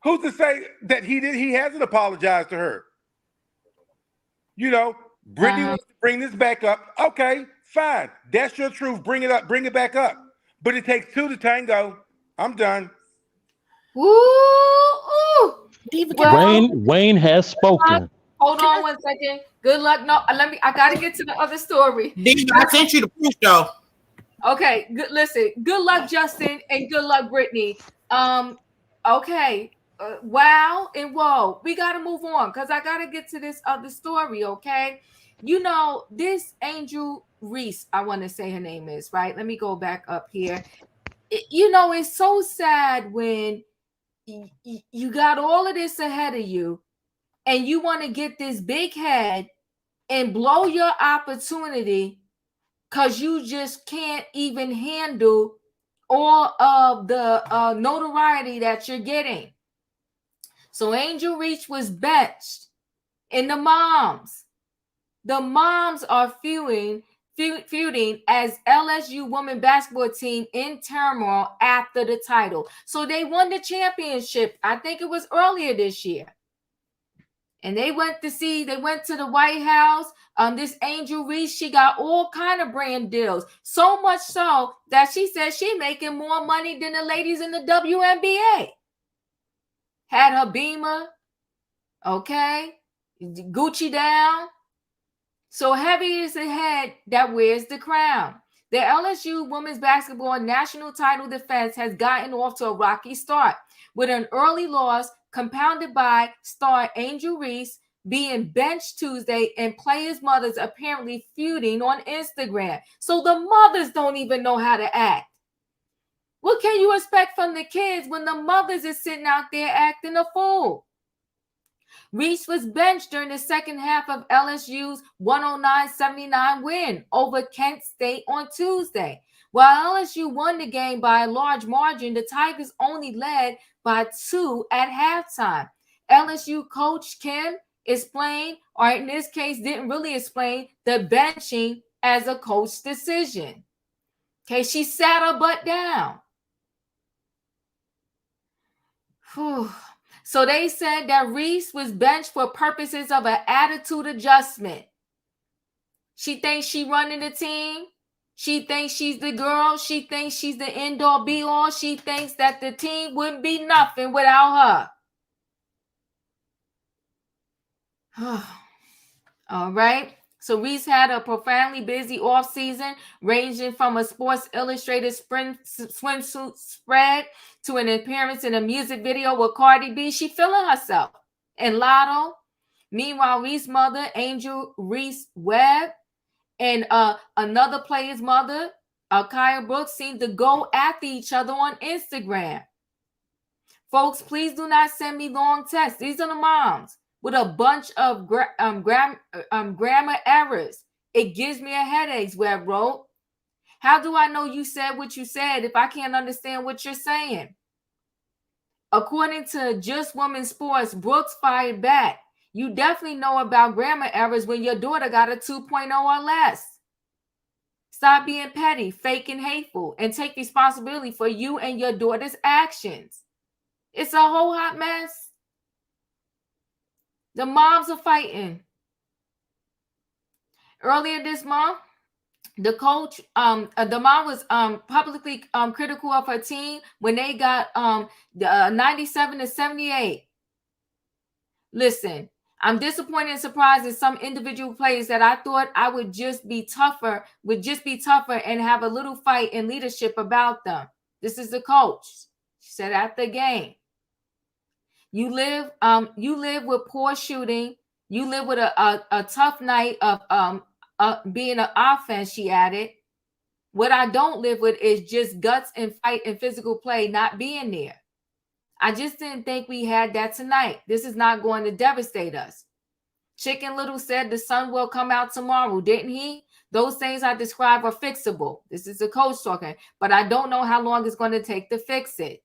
Speaker 9: Who's to say that he hasn't apologized to her? Britney wants to bring this back up. Okay, fine. That's your truth. Bring it up. Bring it back up. But it takes two to tango. I'm done.
Speaker 1: Woo!
Speaker 8: Wayne has spoken.
Speaker 1: Hold on one second. Good luck. No, I gotta get to the other story.
Speaker 2: I sent you the proof though.
Speaker 1: Okay, listen. Good luck, Justin, and good luck, Britney. Okay. Wow and whoa. We gotta move on because I gotta get to this other story. Okay. This Angel Reese, I want to say her name is, right? Let me go back up here. It's so sad when you got all of this ahead of you and you want to get this big head and blow your opportunity because you just can't even handle all of the notoriety that you're getting. So Angel Reese was benched, and the moms are feuding as LSU women basketball team in turmoil after the title. So they won the championship. I think it was earlier this year. And they went to the White House. This Angel Reese, she got all kind of brand deals. So much so that she said she making more money than the ladies in the WNBA. Had her Beamer, okay, Gucci down. So heavy is the head that wears the crown. The LSU women's basketball national title defense has gotten off to a rocky start with an early loss compounded by star Angel Reese being benched Tuesday and players' mothers apparently feuding on Instagram. So the mothers don't even know how to act. What can you expect from the kids when the mothers is sitting out there acting a fool? Reese was benched during the second half of LSU's 109-79 win over Kent State on Tuesday. While LSU won the game by a large margin, the Tigers only led by 2 at halftime. LSU coach Kim explained, or in this case didn't really explain, the benching as a coach decision. Okay, she sat her butt down. Whew. So they said that Reese was benched for purposes of an attitude adjustment. She thinks she running the team. She thinks she's the girl. She thinks she's the end-all be-all. She thinks that the team wouldn't be nothing without her. All right. So Reese had a profoundly busy offseason, ranging from a Sports Illustrated swimsuit spread to an appearance in a music video with Cardi B. She feeling herself. And Lotto. Meanwhile, Reese's mother, Angel Reese Webb, and another player's mother, Kaya Brooks, seem to go after each other on Instagram. Folks, please do not send me long texts. These are the moms with a bunch of grammar errors. It gives me a headache, Webb wrote. How do I know you said what you said if I can't understand what you're saying? According to Just Women Sports, Brooks fired back. You definitely know about grammar errors when your daughter got a 2.0 or less. Stop being petty, fake, and hateful, and take responsibility for you and your daughter's actions. It's a whole hot mess. The moms are fighting. Earlier this month, the coach, the mom was publicly critical of her team when they got 97-78. Listen, I'm disappointed and surprised at some individual players that I thought I would just be tougher and have a little fight and leadership about them. This is the coach. She said after the game. You live with poor shooting. You live with a tough night of being an offense, she added. What I don't live with is just guts and fight and physical play not being there. I just didn't think we had that tonight. This is not going to devastate us. Chicken Little said the sun will come out tomorrow, didn't he? Those things I described are fixable. This is the coach talking, but I don't know how long it's going to take to fix it.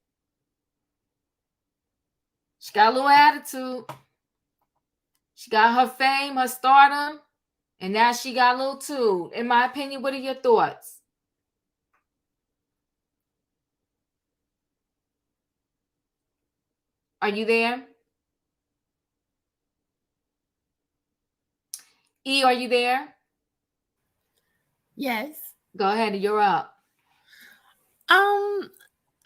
Speaker 1: She got a little attitude. She got her fame, her stardom, and now she got a little too. In my opinion, what are your thoughts? Are you there? E, are you there?
Speaker 3: Yes.
Speaker 1: Go ahead, you're up.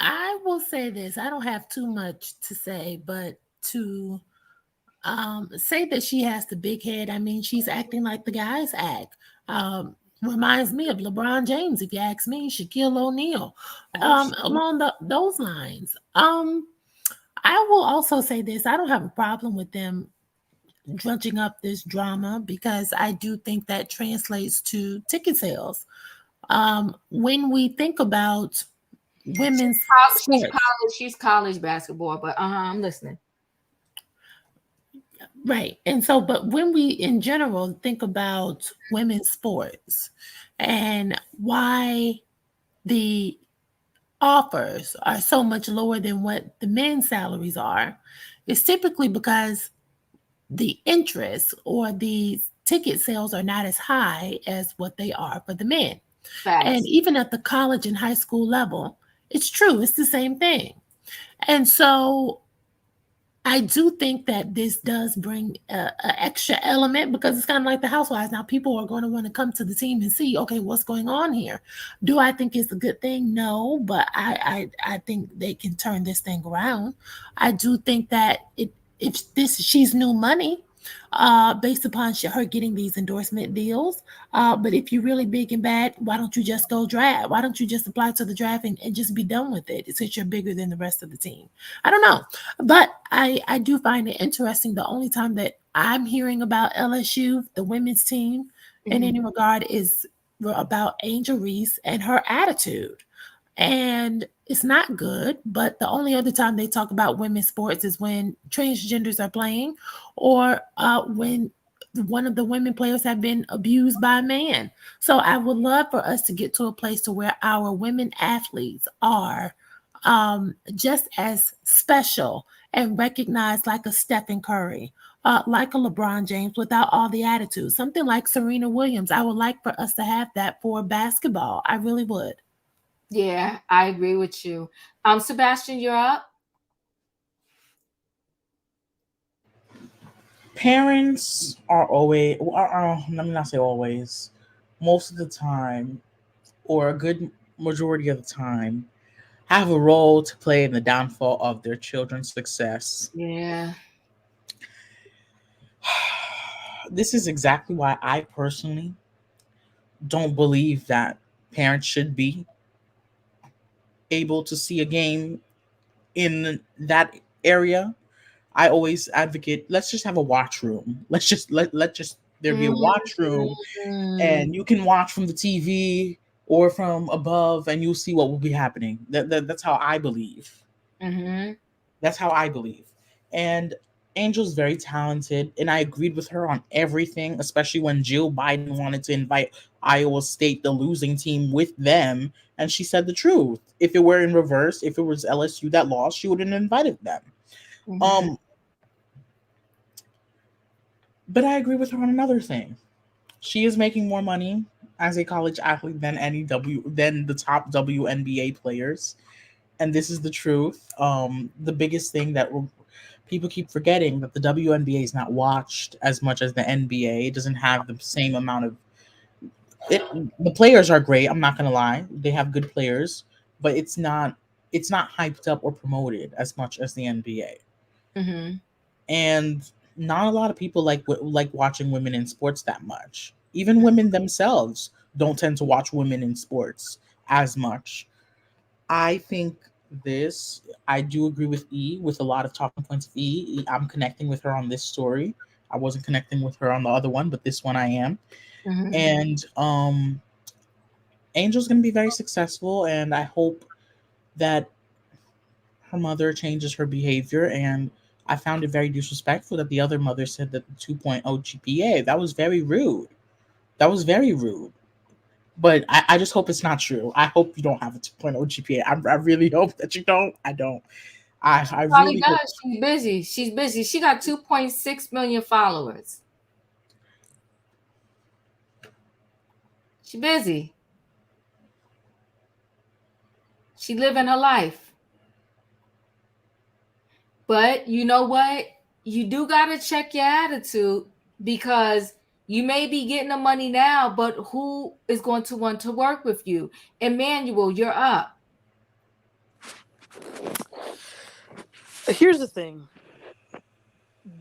Speaker 3: I will say this. I don't have too much to say, but to say that she has the big head, I mean, she's acting like the guys act. Reminds me of LeBron James, if you ask me, Shaquille O'Neal, along those lines. I will also say this. I don't have a problem with them drudging up this drama because I do think that translates to ticket sales. When we think about women's
Speaker 1: she's college basketball, but I'm listening.
Speaker 3: Right. And so, but when we in general think about women's sports and why the offers are so much lower than what the men's salaries are, it's typically because the interest or the ticket sales are not as high as what they are for the men. And
Speaker 1: Facts.
Speaker 3: even at the college and high school level, it's true, it's the same thing. And so I do think that this does bring a extra element because it's kind of like the housewives. Now, people are going to want to come to the team and see, okay, what's going on here? Do I think it's a good thing? No, but I think they can turn this thing around. I do think that if this she's new money, based upon her getting these endorsement deals. But if you're really big and bad, why don't you just go draft? Why don't you just apply to the draft and just be done with it since you're bigger than the rest of the team? I don't know. But I do find it interesting. The only time that I'm hearing about LSU, the women's team, in any regard is about Angel Reese and her attitude. And it's not good, but the only other time they talk about women's sports is when transgenders are playing or when one of the women players have been abused by a man. So I would love for us to get to a place to where our women athletes are just as special and recognized like a Stephen Curry, like a LeBron James without all the attitude. Something like Serena Williams. I would like for us to have that for basketball. I really would.
Speaker 1: Yeah, I agree with you. Sebastian, you're up.
Speaker 10: Parents are always, let me not say always, most of the time, or a good majority of the time, have a role to play in the downfall of their children's success.
Speaker 1: Yeah.
Speaker 10: This is exactly why I personally don't believe that parents should be able to see a game in that area. I always advocate, let's just have a watch room. Let just there be a watch room,
Speaker 1: Mm.
Speaker 10: and you can watch from the TV or from above, and you'll see what will be happening. That's how I believe.
Speaker 1: Mm-hmm.
Speaker 10: That's how I believe. And Angel's very talented, and I agreed with her on everything, especially when Jill Biden wanted to invite Iowa State, the losing team, with them. And she said the truth. If it were in reverse, if it was LSU that lost, she wouldn't have invited them.
Speaker 1: Mm-hmm.
Speaker 10: Um, but I agree with her on another thing. She is making more money as a college athlete than the top WNBA players, and this is the truth. The biggest thing that people keep forgetting that the WNBA is not watched as much as the NBA. It doesn't have the same amount of it. The players are great. I'm not gonna lie; they have good players, but it's not hyped up or promoted as much as the NBA.
Speaker 1: Mm-hmm.
Speaker 10: And not a lot of people like watching women in sports that much. Even women themselves don't tend to watch women in sports as much. I think this I do agree with E with a lot of talking points of I'm connecting with her on this story. I wasn't connecting with her on the other one, but this one I am.
Speaker 1: Mm-hmm.
Speaker 10: And Angel's going to be very successful, and I hope that her mother changes her behavior. And I found it very disrespectful that the other mother said that the 2.0 GPA, that was very rude. That was very rude. But I just hope it's not true. I hope you don't have a 2.0 GPA. I really hope that you don't. I don't. I
Speaker 1: Probably
Speaker 10: really hope.
Speaker 1: does. She's busy. She's busy. She got 2.6 million followers. She's busy. She living her life. But you know what? You do gotta check your attitude because you may be getting the money now, but who is going to want to work with you? Emmanuel, you're up.
Speaker 6: Here's the thing.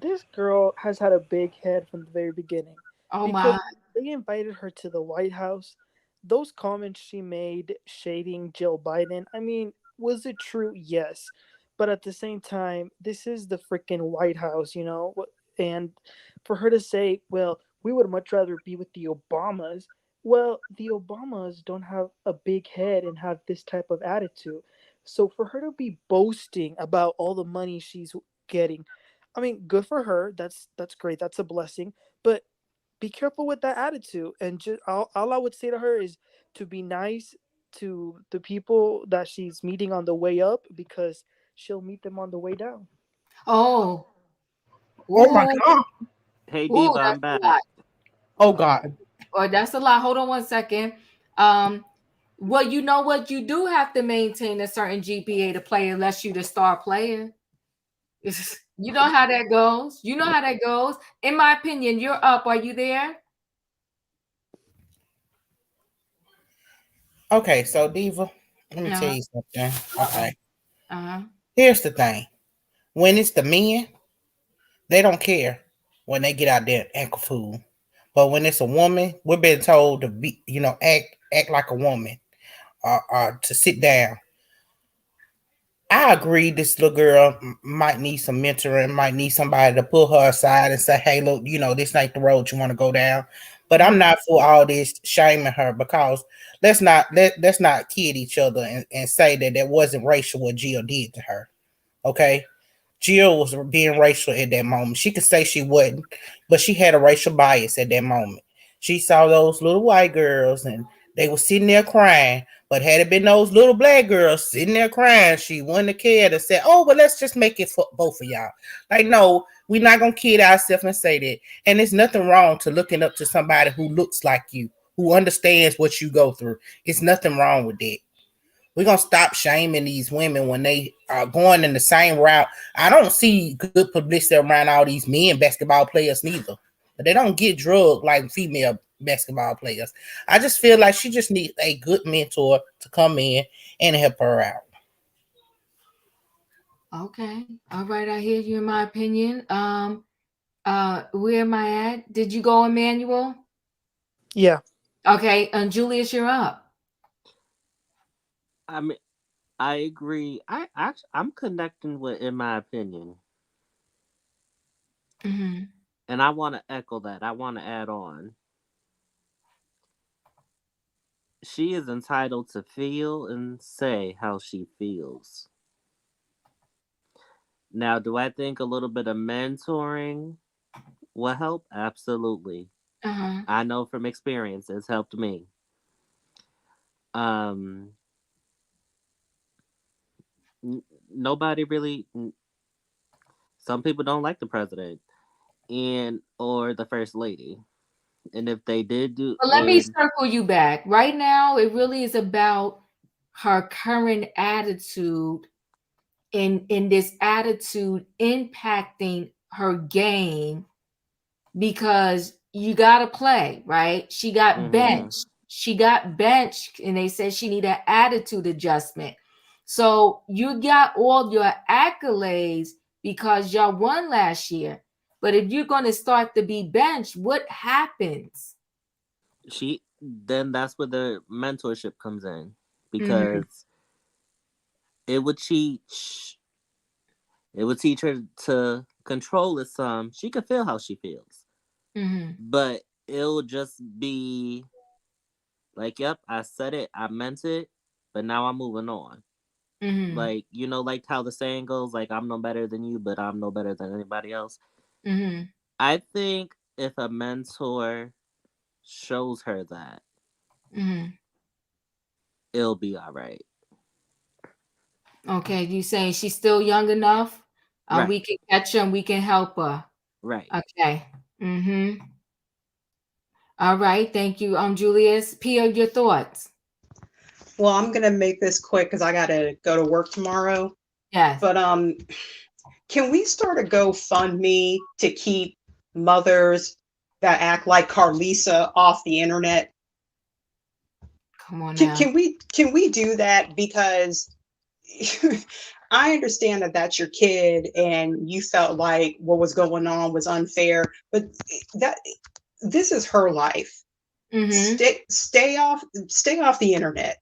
Speaker 6: This girl has had a big head from the very beginning
Speaker 1: Oh
Speaker 6: because
Speaker 1: my.
Speaker 6: they invited her to the White House. Those comments she made shading Jill Biden, I mean, was it true? Yes. But at the same time, this is the freaking White House, you know? And for her to say, well, we would much rather be with the Obamas. Well, the Obamas don't have a big head and have this type of attitude. So for her to be boasting about all the money she's getting, I mean, good for her. That's great. That's a blessing. But be careful with that attitude. And just all I would say to her is to be nice to the people that she's meeting on the way up because she'll meet them on the way down.
Speaker 1: Oh,
Speaker 10: Oh my
Speaker 1: ooh,
Speaker 10: god.
Speaker 4: Hey
Speaker 1: ooh,
Speaker 4: Diva,
Speaker 1: that's
Speaker 4: I'm
Speaker 1: a
Speaker 4: back.
Speaker 1: lot.
Speaker 10: Oh god.
Speaker 1: Or that's a lot. Hold on one second. Well, you know what? You do have to maintain a certain GPA to play unless you're the star player. You know how that goes. You know how that goes. In my opinion, you're up. Are you there?
Speaker 2: Okay, so Diva, let me tell
Speaker 1: Uh-huh.
Speaker 2: you something. Okay.
Speaker 1: Uh-huh.
Speaker 2: Here's the thing. When it's the men, they don't care when they get out there and act a fool. But when it's a woman, we're being told to be, act like a woman or to sit down. I agree this little girl might need some mentoring, might need somebody to pull her aside and say, hey, look, this ain't the road you want to go down. But I'm not for all this shaming her because let's not kid each other and say that wasn't racial what Jill did to her. Okay. Jill was being racial at that moment. She could say she wasn't, but she had a racial bias at that moment. She saw those little white girls and they were sitting there crying. But had it been those little black girls sitting there crying, she wouldn't have cared and said, oh, but let's just make it for both of y'all. Like, no, we're not going to kid ourselves and say that. And there's nothing wrong to looking up to somebody who looks like you, who understands what you go through. It's nothing wrong with that. We're going to stop shaming these women when they are going in the same route. I don't see good publicity around all these men basketball players neither. But they don't get drugged like female basketball players. I just feel like she just needs a good mentor to come in and help her out.
Speaker 1: Okay. All right. I hear you in my opinion. Where am I at? Did you go, Emmanuel?
Speaker 6: Yeah.
Speaker 1: Okay. And Julius, you're up.
Speaker 4: I mean, I agree. I'm connecting with, in my opinion,
Speaker 1: Mm-hmm.
Speaker 4: and I want to echo that. I want to add on. She is entitled to feel and say how she feels. Now, do I think a little bit of mentoring will help? Absolutely.
Speaker 1: Uh-huh.
Speaker 4: I know from experience it's helped me. Nobody really. Some people don't like the president and or the first lady, and if they did do,
Speaker 1: But let me circle you back. Right now, it really is about her current attitude in this attitude impacting her game because you got to play, right? She got benched. She got benched, and they said she need an attitude adjustment. So you got all your accolades because y'all won last year. But if you're going to start to be benched, what happens?
Speaker 4: Then that's where the mentorship comes in because it would teach her to control it some. She can feel how she feels, but it'll just be like, yep, I said it, I meant it, but now I'm moving on. Like, like how the saying goes, like, I'm no better than you, but I'm no better than anybody else. I think if a mentor shows her that, it'll be all right.
Speaker 1: Okay, you saying she's still young enough?
Speaker 4: Right.
Speaker 1: We can catch her and we can help her.
Speaker 4: Right.
Speaker 1: Okay. All right. Thank you, Julius. Pia, your thoughts?
Speaker 7: Well, I'm gonna make this quick because I gotta go to work tomorrow.
Speaker 1: Yes.
Speaker 7: But can we start a GoFundMe to keep mothers that act like Carlisa off the internet?
Speaker 1: Come on now.
Speaker 7: Can we do that? Because I understand that that's your kid and you felt like what was going on was unfair, but this is her life. Stay off the internet.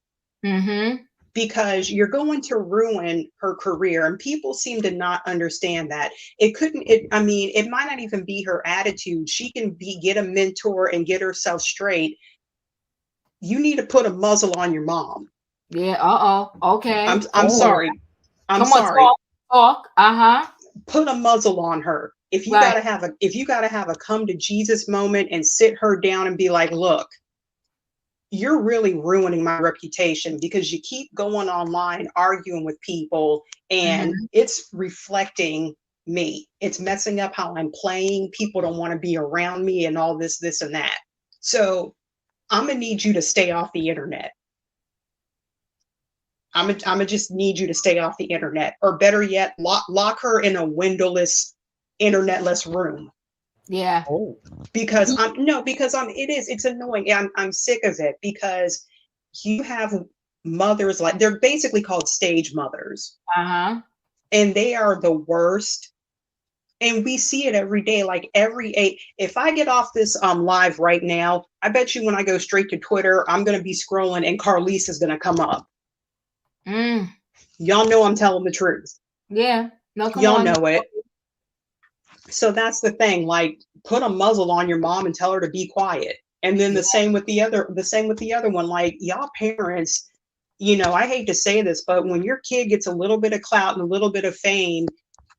Speaker 7: Because you're going to ruin her career, and people seem to not understand that. It might not even be her attitude. She can get a mentor and get herself straight. You need to put a muzzle on your mom.
Speaker 1: Yeah. Okay.
Speaker 7: I'm sorry. I'm sorry.
Speaker 1: Talk.
Speaker 7: Put a muzzle on her. If you gotta have a come to Jesus moment and sit her down and be like, look, you're really ruining my reputation because you keep going online arguing with people and it's reflecting me. It's messing up how I'm playing. People don't want to be around me and all this, and that. So I'm going to need you to stay off the internet. I'm gonna just need you to stay off the internet, or better yet, lock her in a windowless, internetless room.
Speaker 1: Yeah.
Speaker 2: Oh.
Speaker 7: Because it's annoying. I'm sick of it because you have mothers like they're basically called stage mothers.
Speaker 1: Uh-huh.
Speaker 7: And they are the worst. And we see it every day. Like if I get off this live right now, I bet you when I go straight to Twitter, I'm gonna be scrolling and Carlise is gonna come up. Y'all know I'm telling the truth.
Speaker 1: Yeah. No, come
Speaker 7: Y'all
Speaker 1: on.
Speaker 7: know it. So that's the thing. Like, put a muzzle on your mom and tell her to be quiet. And then the same with the other one. Like, y'all parents, I hate to say this, but when your kid gets a little bit of clout and a little bit of fame,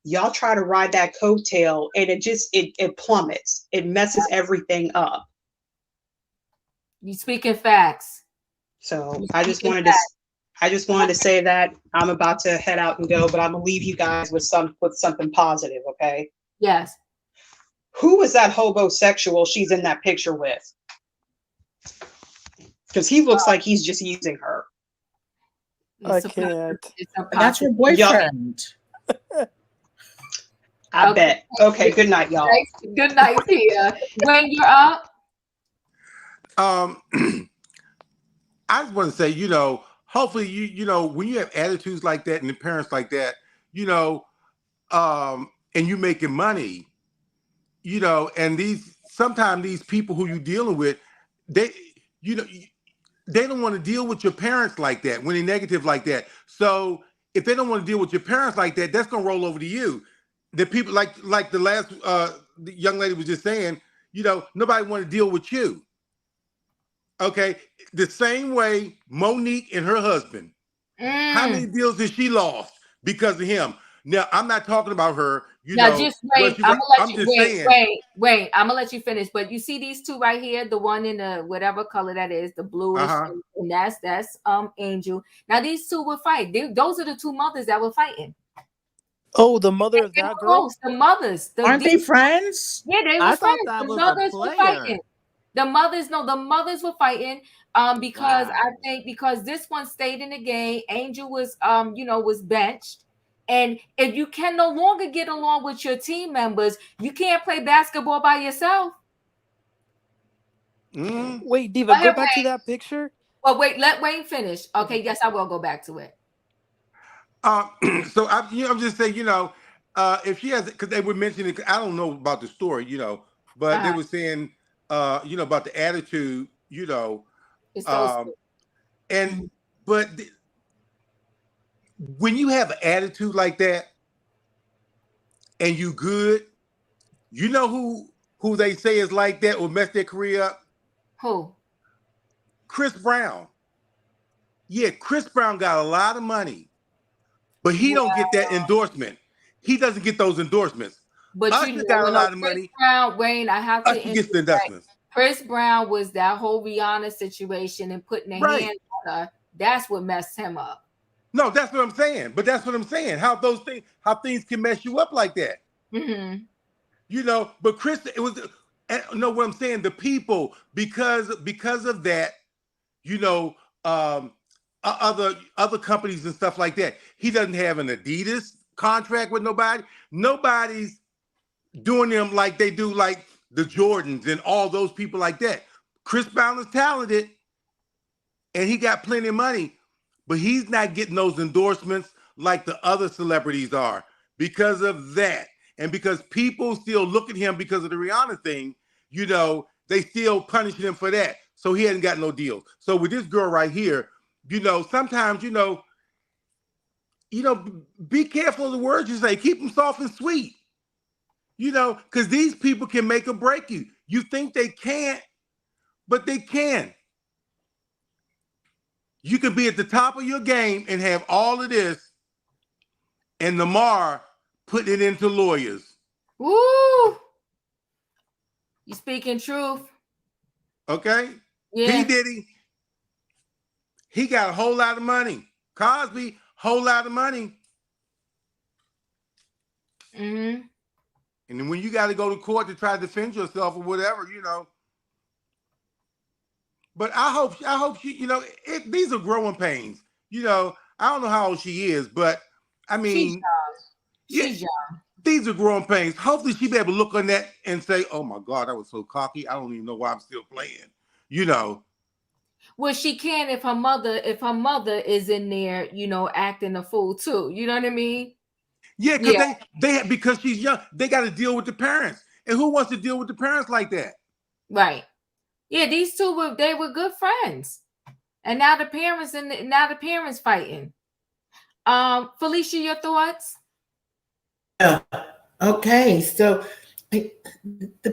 Speaker 7: y'all try to ride that coattail and it plummets. It messes everything up.
Speaker 1: You speaking facts.
Speaker 7: So I just wanted to say that I'm about to head out and go, but I'm gonna leave you guys with something positive, okay?
Speaker 1: Yes.
Speaker 7: Who is that hobosexual she's in that picture with? Because he looks like he's just using her.
Speaker 6: I can't.
Speaker 10: That's her boyfriend.
Speaker 7: I bet. Okay, good night, y'all.
Speaker 1: Good night, Tia. When you're up.
Speaker 9: I just want to say, hopefully you when you have attitudes like that and parents like that, and you making money, and sometimes these people who you're dealing with, they don't want to deal with your parents like that when they're negative like that. So if they don't want to deal with your parents like that, that's gonna roll over to you. The people like the last the young lady was just saying, nobody want to deal with you. Okay, the same way Monique and her husband. How many deals did she lost because of him? Now, I'm not talking about her.
Speaker 1: Just wait. I'm gonna let you finish. But you see these two right here, the one in the whatever color that is, the bluish, and that's Angel. Now these two will fight. Those are the two mothers that were fighting.
Speaker 6: Oh, the mother of that girl.
Speaker 1: The mothers.
Speaker 10: Aren't they friends?
Speaker 1: Yeah, they were friends. The mothers were fighting. The mothers were fighting. Because I think because this one stayed in the game, Angel was was benched. And if you can no longer get along with your team members, you can't play basketball by yourself.
Speaker 6: Wait, Diva, go back to that picture.
Speaker 1: Well, wait, let Wayne finish. Okay, yes, I will go back to it.
Speaker 9: So I'm just saying, if she has, because they were mentioning, I don't know about the story, but they were saying, about the attitude, but when you have an attitude like that and you good, who they say is like that or mess their career up?
Speaker 1: Who?
Speaker 9: Chris Brown. Yeah, Chris Brown got a lot of money, but he don't get that endorsement. He doesn't get those endorsements.
Speaker 1: But
Speaker 9: Usher got a lot of
Speaker 1: Chris
Speaker 9: money.
Speaker 1: Brown, Wayne, I have to
Speaker 9: get the endorsements.
Speaker 1: Chris Brown was that whole Rihanna situation and putting their hands on her. That's what messed him up.
Speaker 9: No, that's what I'm saying. But that's what I'm saying. How things can mess you up like that. But Chris, it was what I'm saying. The people, because of that, other companies and stuff like that. He doesn't have an Adidas contract with nobody. Nobody's doing them like they do, like the Jordans and all those people like that. Chris Brown is talented, and he got plenty of money. But he's not getting those endorsements like the other celebrities are because of that. And because people still look at him because of the Rihanna thing, they still punish him for that. So he hasn't got no deals. So with this girl right here, sometimes, be careful of the words you say. Keep them soft and sweet. Because these people can make or break you. You think they can't, but they can. You can be at the top of your game and have all of this, and Lamar put it into lawyers.
Speaker 1: Woo! You speaking truth.
Speaker 9: Okay?
Speaker 1: Yeah.
Speaker 9: P. Diddy, He got a whole lot of money. Cosby, whole lot of money.
Speaker 1: Mm-hmm.
Speaker 9: And then when you got to go to court to try to defend yourself or whatever, But I hope she, these are growing pains. I don't know how old she is, but I mean,
Speaker 1: she's young.
Speaker 9: These are growing pains. Hopefully she be able to look on that and say, oh my God, I was so cocky. I don't even know why I'm still playing,
Speaker 1: Well, she can if her mother is in there, acting a fool too. You know what I mean?
Speaker 9: Yeah, because she's young, they got to deal with the parents. And who wants to deal with the parents like that?
Speaker 1: Right. Yeah, these two were good friends. And now the parents fighting. Felicia, your thoughts?
Speaker 5: Okay, so the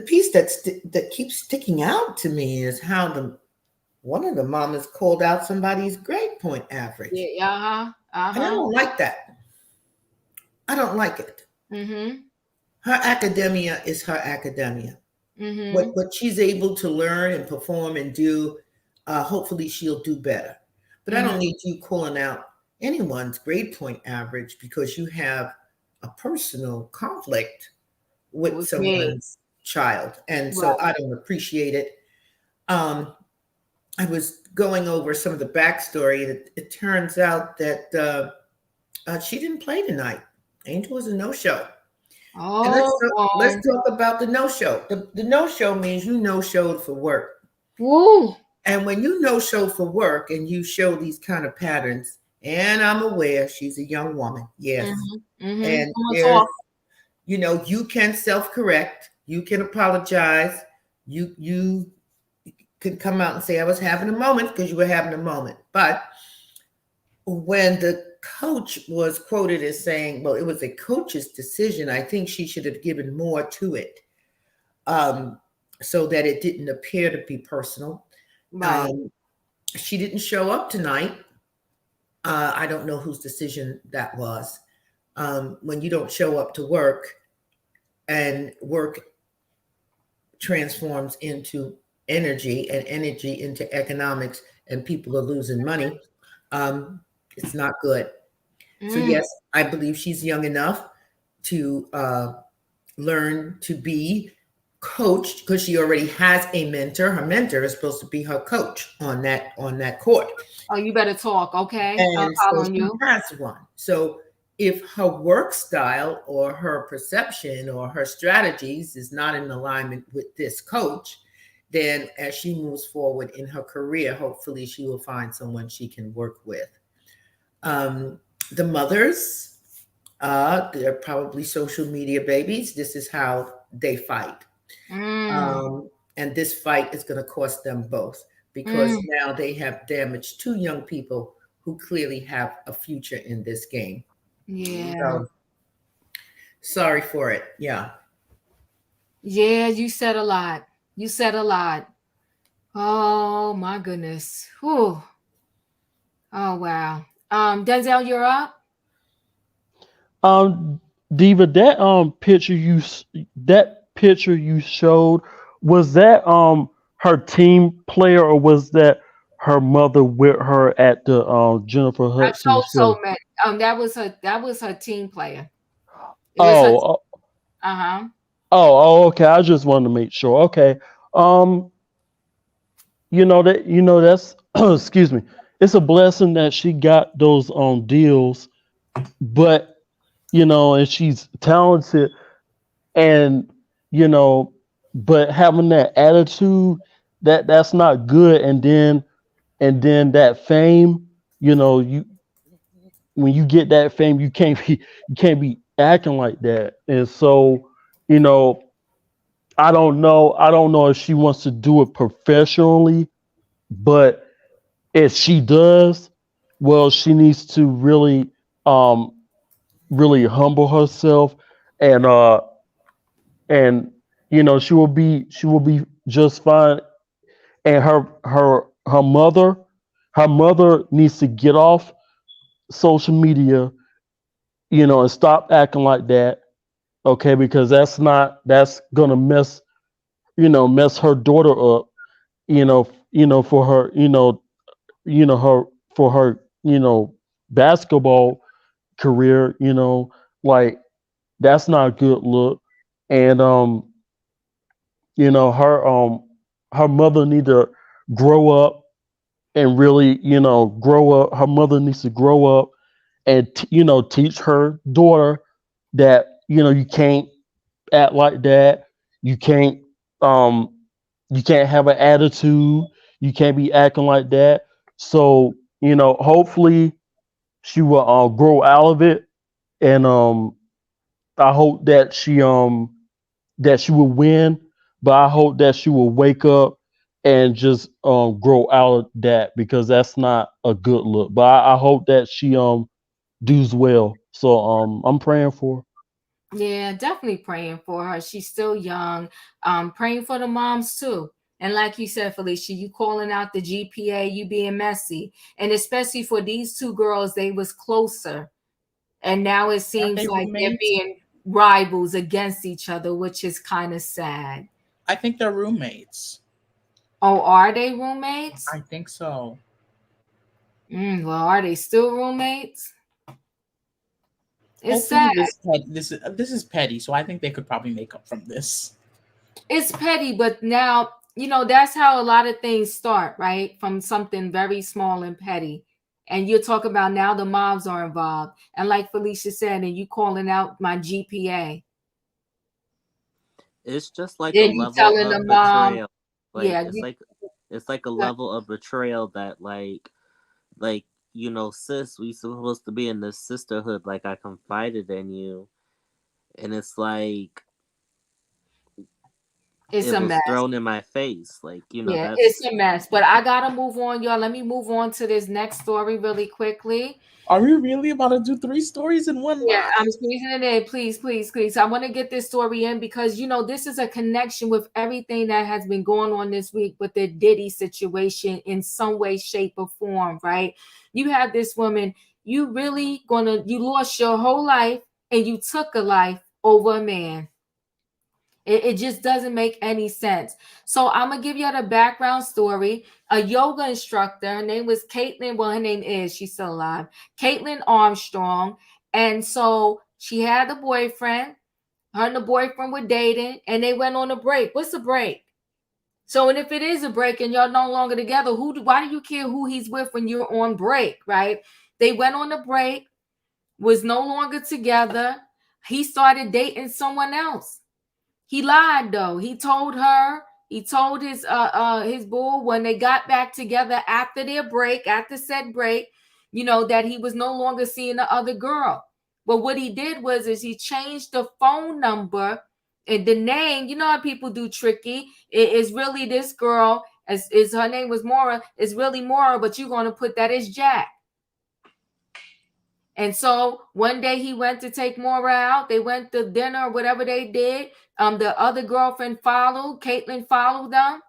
Speaker 5: piece that keeps sticking out to me is how one of the mamas called out somebody's grade point average.
Speaker 1: Yeah,
Speaker 5: And I don't like that. I don't like it.
Speaker 1: Mm-hmm.
Speaker 5: Her academia is her academia.
Speaker 1: Mm-hmm.
Speaker 5: What she's able to learn and perform and do, hopefully she'll do better. But I don't need you calling out anyone's grade point average because you have a personal conflict with someone's child. And so I don't appreciate it. I was going over some of the backstory, and it turns out that she didn't play tonight. Angel was a no-show.
Speaker 1: Oh,
Speaker 5: and let's talk about the no-show. The no-show means you no-showed for work.
Speaker 1: Woo.
Speaker 5: And when you no-show for work and you show these kind of patterns, and I'm aware she's a young woman, yes.
Speaker 1: Mm-hmm.
Speaker 5: And you can self-correct, you can apologize, you can come out and say, I was having a moment, because you were having a moment. But when the coach was quoted as saying, well, it was a coach's decision, I think she should have given more to it, so that it didn't appear to be personal.
Speaker 1: Right.
Speaker 5: She didn't show up tonight. I don't know whose decision that was. When you don't show up to work, and work transforms into energy, and energy into economics, and people are losing money, it's not good. So yes, I believe she's young enough to learn to be coached, because she already has a mentor. Her mentor is supposed to be her coach on that court.
Speaker 1: Oh, you better talk, okay?
Speaker 5: And
Speaker 1: I'm following you.
Speaker 5: Has one. So if her work style or her perception or her strategies is not in alignment with this coach, then as she moves forward in her career, hopefully she will find someone she can work with. The mothers, they're probably social media babies. This is how they fight. And this fight is going to cost them both, because now they have damaged two young people who clearly have a future in this game.
Speaker 1: Yeah.
Speaker 5: So, sorry for it. Yeah.
Speaker 1: Yeah, you said a lot. Oh my goodness. Whew. Oh wow. Denzel, you're up.
Speaker 8: Diva, that picture you showed, was that her team player, or was that her mother with her at the Jennifer Hudson show?
Speaker 1: That was her team player.
Speaker 8: Oh, okay. I just wanted to make sure. Okay. That's excuse me. It's a blessing that she got those deals, but and she's talented, and but having that attitude, that's not good. And then that fame, when you get that fame, you can't be acting like that. And so, I don't know if she wants to do it professionally, but if she does, well, she needs to really humble herself, and she will be just fine. And her mother needs to get off social media, and stop acting like that. Okay, because that's gonna mess her daughter up, for her, her for her, basketball career, like that's not a good look. And her mother need to grow up and really, grow up. Her mother needs to grow up and teach her daughter that you can't act like that. You can't um you can't have an attitude. You can't be acting like that. So hopefully she will grow out of it, and I hope that she will win, but I hope that she will wake up and just grow out of that, because that's not a good look. But I hope that she does well. So I'm praying for her.
Speaker 1: Yeah, definitely praying for her. She's still young. Praying for the moms too. And like you said, Felicia, you calling out the GPA, you being messy. And especially for these two girls, they was closer. And now it
Speaker 10: Aren't
Speaker 1: seems
Speaker 10: they
Speaker 1: like they're
Speaker 10: roommates?
Speaker 1: being rivals against each other, which is kind of sad.
Speaker 10: I think they're roommates.
Speaker 1: Oh, are they roommates?
Speaker 10: I think so.
Speaker 1: Well, are they still roommates? It's
Speaker 10: Hopefully,
Speaker 1: sad.
Speaker 10: this is petty, so I think they could probably make up from this.
Speaker 1: It's petty, but now, that's how a lot of things start, right? From something very small and petty. And you're talking about now the moms are involved. And like Felicia said, and you calling out my GPA.
Speaker 4: It's just like
Speaker 1: Then
Speaker 4: a
Speaker 1: you
Speaker 4: level
Speaker 1: telling the
Speaker 4: of
Speaker 1: mom,
Speaker 4: betrayal.
Speaker 1: yeah,
Speaker 4: It's like a level of betrayal that like sis, we supposed to be in this sisterhood, like I confided in you, and it's like
Speaker 1: it's
Speaker 4: it
Speaker 1: a
Speaker 4: was
Speaker 1: mess.
Speaker 4: thrown in my face. Like,
Speaker 1: Yeah,
Speaker 4: that's
Speaker 1: it's a mess. But I gotta move on, y'all. Let me move on to this next story really quickly.
Speaker 10: Are we really about to do 3 stories in one
Speaker 1: Yeah,
Speaker 10: live?
Speaker 1: I'm squeezing it in. Please, please, please. I want to get this story in because this is a connection with everything that has been going on this week with the Diddy situation in some way, shape, or form, right? You have this woman, you lost your whole life and you took a life over a man. It just doesn't make any sense. So I'm gonna give you the background story. A yoga instructor, her name was Caitlyn. Well, her name is, she's still alive. Caitlyn Armstrong. And so she had a boyfriend. Her and the boyfriend were dating, and they went on a break. What's a break? So, and if it is a break and y'all no longer together, why do you care who he's with when you're on break, right? They went on a break, was no longer together. He started dating someone else. He lied though. He told his boo when they got back together after said break, that he was no longer seeing the other girl. But what he did was he changed the phone number and the name. You know how people do tricky. It is really this girl, as her name was Maura, it's really Maura, but you're gonna put that as Jack. And so one day he went to take Maura out. They went to dinner or whatever they did. The other girlfriend followed. Kaitlin followed them.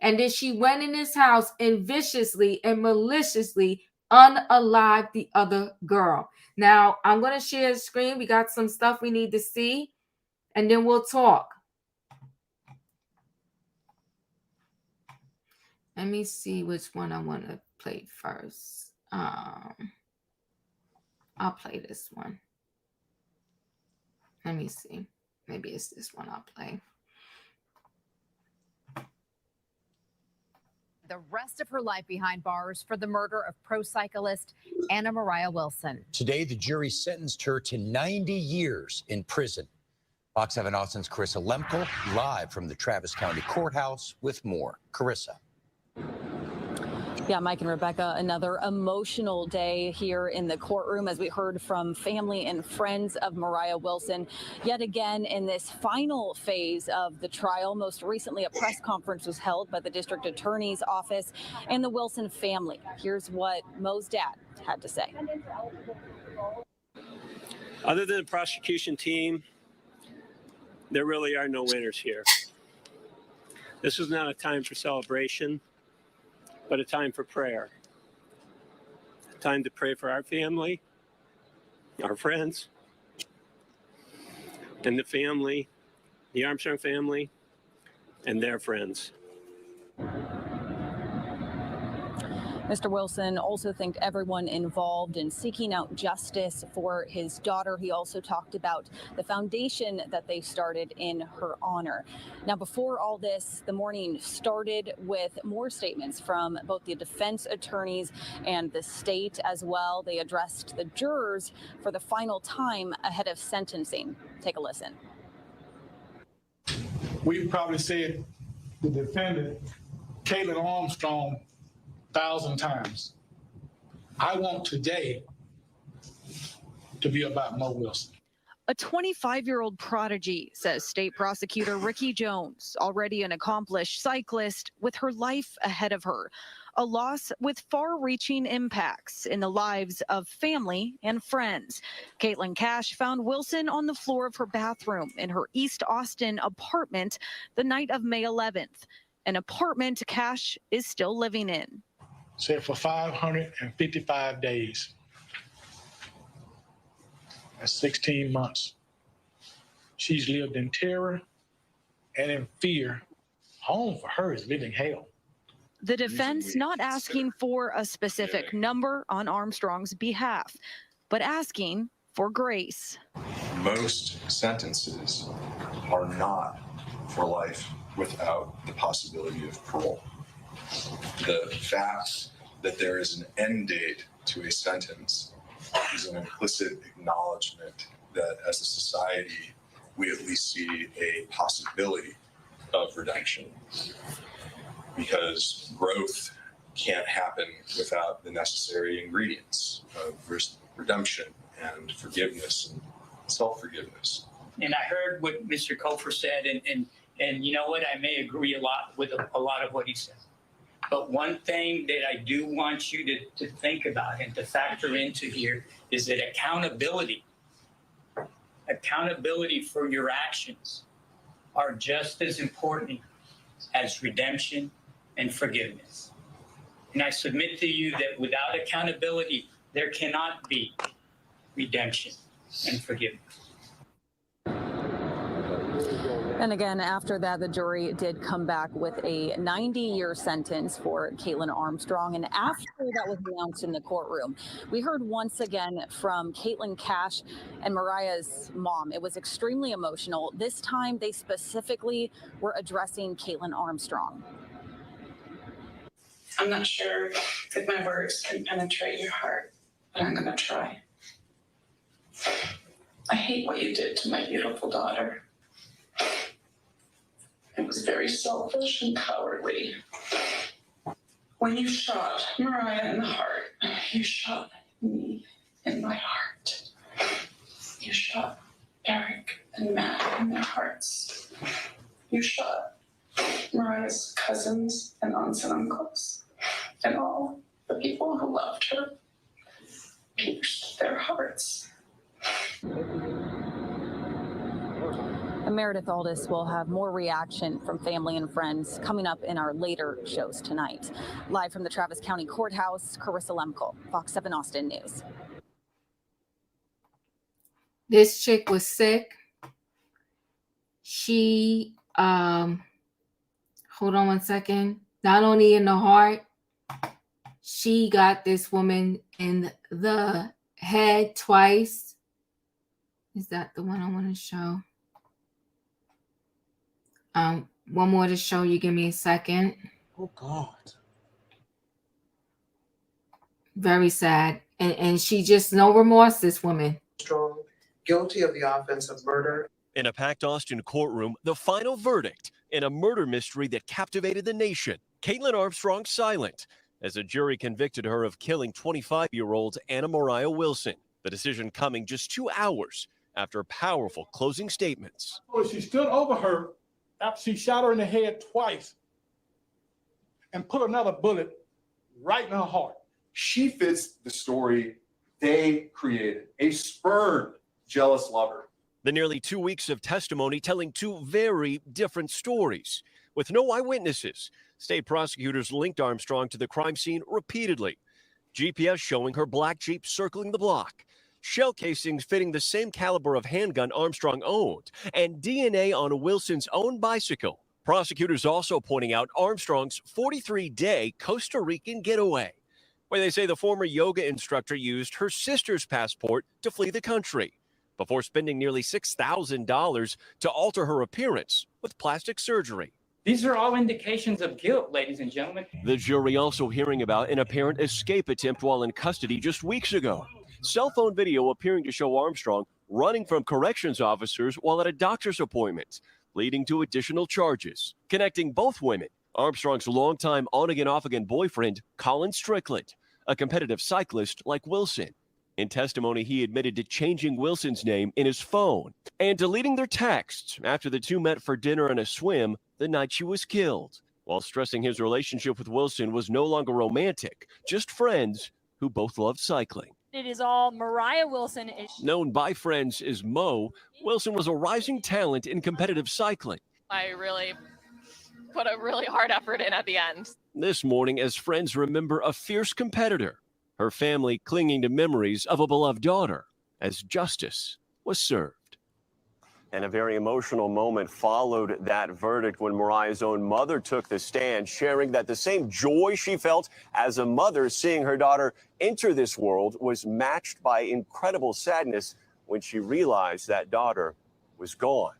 Speaker 1: And then she went in his house and viciously and maliciously unalived the other girl. Now, I'm going to share the screen. We got some stuff we need to see. And then we'll talk. Let me see which one I want to play first. I'll play this one. Let me see. Maybe it's this one I'll play.
Speaker 11: The rest of her life behind bars for the murder of pro cyclist Anna Mariah Wilson.
Speaker 12: Today, the jury sentenced her to 90 years in prison. Fox 7 Austin's Carissa Lemkel, live from the Travis County Courthouse with more. Carissa.
Speaker 13: Yeah, Mike and Rebecca, another emotional day here in the courtroom as we heard from family and friends of Mariah Wilson. Yet again, in this final phase of the trial, most recently a press conference was held by the district attorney's office and the Wilson family. Here's what Mo's dad had to say.
Speaker 14: Other than the prosecution team, there really are no winners here. This is not a time for celebration, but a time for prayer. A time to pray for our family, our friends, and the family, the Armstrong family, and their friends.
Speaker 13: Mr. Wilson also thanked everyone involved in seeking out justice for his daughter. He also talked about the foundation that they started in her honor. Now, before all this, the morning started with more statements from both the defense attorneys and the state as well. They addressed the jurors for the final time ahead of sentencing. Take a listen.
Speaker 15: We've probably said the defendant, Caitlyn Armstrong, 1,000 times. I want today to be about Mo Wilson.
Speaker 16: A 25-year-old prodigy, says state prosecutor Ricky Jones, already an accomplished cyclist with her life ahead of her. A loss with far-reaching impacts in the lives of family and friends. Caitlin Cash found Wilson on the floor of her bathroom in her East Austin apartment the night of May 11th, an apartment Cash is still living in.
Speaker 15: Said for 555 days. That's 16 months. She's lived in terror and in fear. Home for her is living hell.
Speaker 16: The defense not asking for a specific number on Armstrong's behalf, but asking for grace.
Speaker 17: Most sentences are not for life without the possibility of parole. The fact that there is an end date to a sentence is an implicit acknowledgement that as a society, we at least see a possibility of redemption. Because growth can't happen without the necessary ingredients of redemption and forgiveness and self-forgiveness.
Speaker 18: And I heard what Mr. Kofer said, and you know what, I may agree a lot with a lot of what he said. But one thing that I do want you to think about and to factor into here is that accountability for your actions are just as important as redemption and forgiveness. And I submit to you that without accountability, there cannot be redemption and forgiveness.
Speaker 13: And again, after that, the jury did come back with a 90-year sentence for Caitlyn Armstrong. And after that was announced in the courtroom, we heard once again from Caitlin Cash and Mariah's mom. It was extremely emotional. This time, they specifically were addressing Caitlyn Armstrong.
Speaker 19: I'm not sure if my words can penetrate your heart, but I'm going to try. I hate what you did to my beautiful daughter. It was very selfish and cowardly. When you shot Mariah in the heart, you shot me in my heart. You shot Eric and Matt in their hearts. You shot Mariah's cousins and aunts and uncles, and all the people who loved her, pierced their hearts.
Speaker 13: And Meredith Aldis will have more reaction from family and friends coming up in our later shows tonight. Live from the Travis County Courthouse, Carissa Lemkel, Fox 7 Austin News.
Speaker 1: This chick was sick. She, hold on one second. Not only in the heart, she got this woman in the head twice. Is that the one I want to show? One more to show you. Give me a second.
Speaker 10: Oh God.
Speaker 1: Very sad. And she just no remorse, this woman.
Speaker 20: Strong, guilty of the offense of murder.
Speaker 21: In a packed Austin courtroom, the final verdict in a murder mystery that captivated the nation. Caitlyn Armstrong silent as a jury convicted her of killing 25-year-old Anna Mariah Wilson. The decision coming just 2 hours after powerful closing statements.
Speaker 15: She stood over her after she shot her in the head twice and put another bullet right in her heart.
Speaker 17: She fits the story they created, a spurned, jealous lover.
Speaker 21: The nearly 2 weeks of testimony telling two very different stories. With no eyewitnesses, state prosecutors linked Armstrong to the crime scene repeatedly. GPS showing her black Jeep circling the block. Shell casings fitting the same caliber of handgun Armstrong owned, and DNA on Wilson's own bicycle. Prosecutors also pointing out Armstrong's 43-day Costa Rican getaway. where they say the former yoga instructor used her sister's passport to flee the country before spending nearly $6,000 to alter her appearance with plastic surgery.
Speaker 3: These are all indications of guilt, ladies and gentlemen.
Speaker 21: The jury also hearing about an apparent escape attempt while in custody just weeks ago. Cell phone video appearing to show Armstrong running from corrections officers while at a doctor's appointment, leading to additional charges, connecting both women. Armstrong's longtime on-again, off-again boyfriend, Colin Strickland, a competitive cyclist like Wilson. In testimony, he admitted to changing Wilson's name in his phone and deleting their texts after the two met for dinner and a swim the night she was killed, while stressing his relationship with Wilson was no longer romantic, just friends who both loved cycling.
Speaker 22: It is all Mariah Wilson.
Speaker 21: Known by friends as Mo, Wilson was a rising talent in competitive cycling.
Speaker 22: I really put a really hard effort in at the end.
Speaker 21: This morning, as friends remember a fierce competitor, her family clinging to memories of a beloved daughter as justice was served.
Speaker 23: And a very emotional moment followed that verdict when Mariah's own mother took the stand, sharing that the same joy she felt as a mother seeing her daughter enter this world was matched by incredible sadness when she realized that daughter was gone.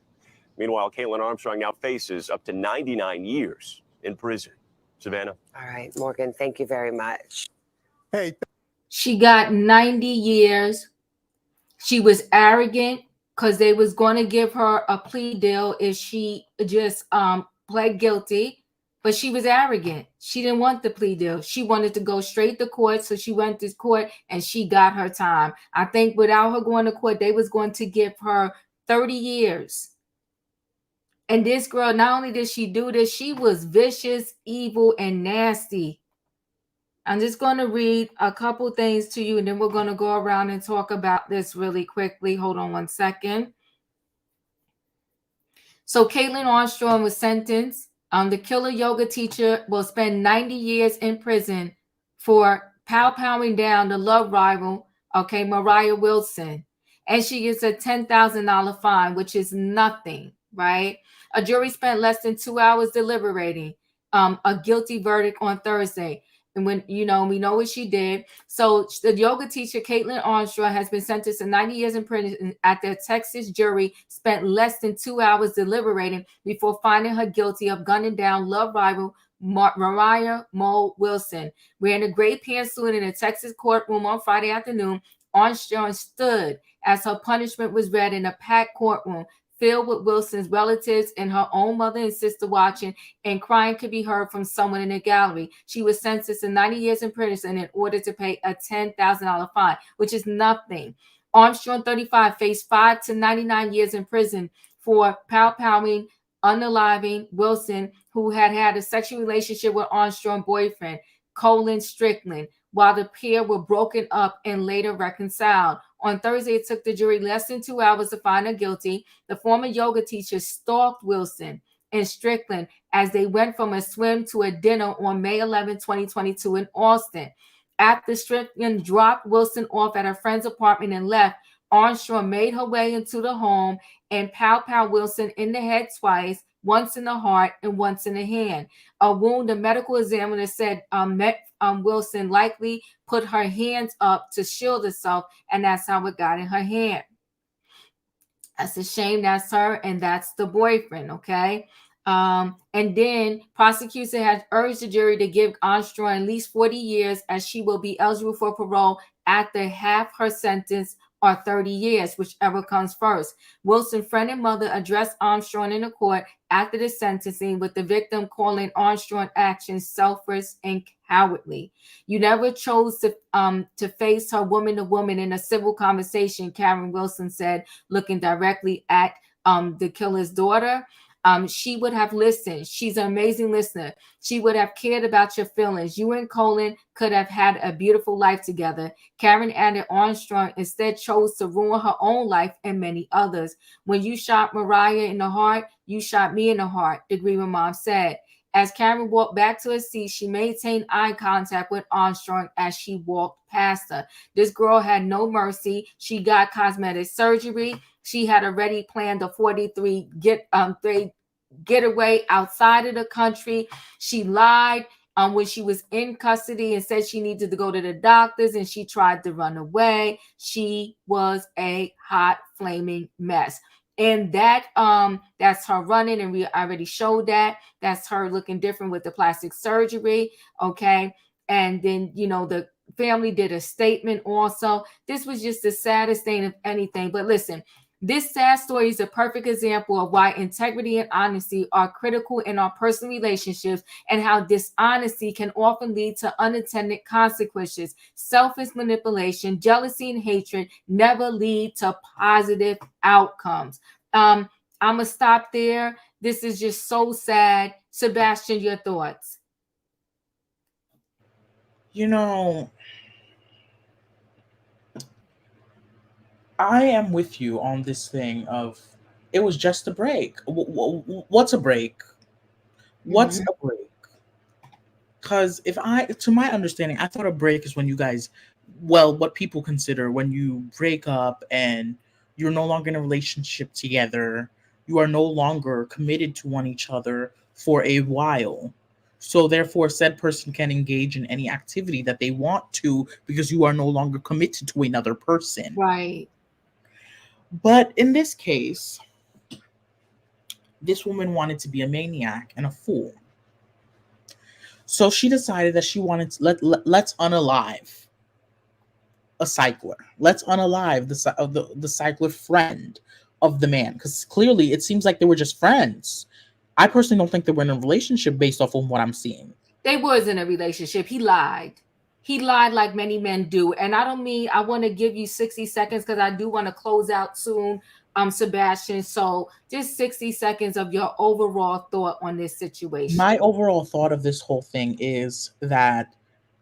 Speaker 23: Meanwhile, Caitlyn Armstrong now faces up to 99 years in prison. Savannah?
Speaker 24: All right, Morgan, thank you very much.
Speaker 9: Hey.
Speaker 1: She got 90 years. She was arrogant because they was going to give her a plea deal if she just pled guilty, but she was arrogant. She didn't want the plea deal. She wanted to go straight to court, so she went to court and she got her time. I think without her going to court, they was going to give her 30 years. And this girl, not only did she do this, she was vicious, evil, and nasty. I'm just going to read a couple things to you, and then we're going to go around and talk about this really quickly. Hold on one second. So Caitlyn Armstrong was sentenced. The killer yoga teacher will spend 90 years in prison for powering down the love rival, Mariah Wilson. And she gets a $10,000 fine, which is nothing, right? A jury spent less than 2 hours deliberating a guilty verdict on Thursday. And when, we know what she did. So the yoga teacher, Caitlyn Armstrong, has been sentenced to 90 years in prison after a Texas jury spent less than 2 hours deliberating before finding her guilty of gunning down love rival Mariah Mo Wilson. Wearing a gray pantsuit in a Texas courtroom on Friday afternoon, Armstrong stood as her punishment was read in a packed courtroom filled with Wilson's relatives and her own mother and sister watching, and crying could be heard from someone in the gallery. She was sentenced to 90 years in prison in order to pay a $10,000 fine, which is nothing. Armstrong, 35, faced 5 to 99 years in prison for powering, unaliving Wilson, who had a sexual relationship with Armstrong's boyfriend, Colin Strickland, while the pair were broken up and later reconciled. On Thursday, it took the jury less than 2 hours to find her guilty. The former yoga teacher stalked Wilson and Strickland as they went from a swim to a dinner on May 11, 2022 in Austin. After Strickland dropped Wilson off at her friend's apartment and left, Armstrong made her way into the home and pow Wilson in the head twice, once in the heart and once in the hand. A wound the medical examiner said Wilson likely put her hands up to shield herself, and that's how it got in her hand. That's a shame. That's her, and that's the boyfriend, okay? And then prosecutor has urged the jury to give Armstrong at least 40 years, as she will be eligible for parole after half her sentence or 30 years, whichever comes first. Wilson's friend and mother addressed Armstrong in the court after the sentencing, with the victim calling Armstrong's actions selfish and cowardly. You never chose to face her woman to woman in a civil conversation, Karen Wilson said, looking directly at the killer's daughter. She would have listened. She's an amazing listener. She would have cared about your feelings. You and Colin could have had a beautiful life together. Karen added Armstrong instead chose to ruin her own life and many others. When you shot Mariah in the heart, you shot me in the heart, the grieving mom said. As Karen walked back to her seat, she maintained eye contact with Armstrong as she walked past her. This girl had no mercy. She got cosmetic surgery. She had already planned a 43 getaway outside of the country. She lied when she was in custody and said she needed to go to the doctors and she tried to run away. She was a hot flaming mess. And that's her running, and we already showed that. That's her looking different with the plastic surgery. Okay. And then, the family did a statement also. This was just the saddest thing of anything. But listen, this sad story is a perfect example of why integrity and honesty are critical in our personal relationships, and how dishonesty can often lead to unintended consequences. Selfish manipulation, jealousy, and hatred never lead to positive outcomes. I'm gonna stop there. This is just so sad. Sebastian, your thoughts?
Speaker 10: I am with you on this thing of it was just a break. What's a break? What's a break? Because to my understanding, I thought a break is when you guys, what people consider when you break up and you're no longer in a relationship together, you are no longer committed to one each other for a while. So therefore, said person can engage in any activity that they want to because you are no longer committed to another person.
Speaker 1: Right.
Speaker 10: But in this case, this woman wanted to be a maniac and a fool. So she decided that she wanted to let's unalive a cycler. Let's unalive the cycler friend of the man, because clearly it seems like they were just friends. I personally don't think they were in a relationship based off of what I'm seeing.
Speaker 1: They was in a relationship. He lied. He lied like many men do. And I don't mean, I want to give you 60 seconds because I do want to close out soon, Sebastian. So just 60 seconds of your overall thought on this situation.
Speaker 10: My overall thought of this whole thing is that,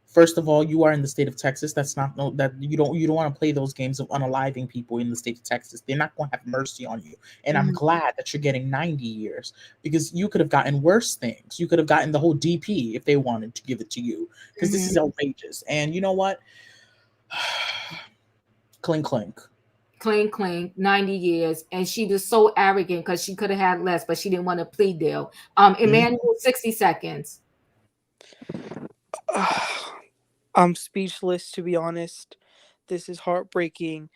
Speaker 10: first of all, you are in the state of Texas. That's not that you don't want to play those games of unaliving people in the state of Texas. They're not going to have mercy on you. And I'm glad that you're getting 90 years, because you could have gotten worse things. You could have gotten the whole DP if they wanted to give it to you, because this is outrageous. And you know what? Clink, clink.
Speaker 1: Clink, clink, 90 years. And she was so arrogant because she could have had less, but she didn't want a plea deal. Emmanuel, 60 seconds.
Speaker 2: I'm speechless, to be honest. This is heartbreaking.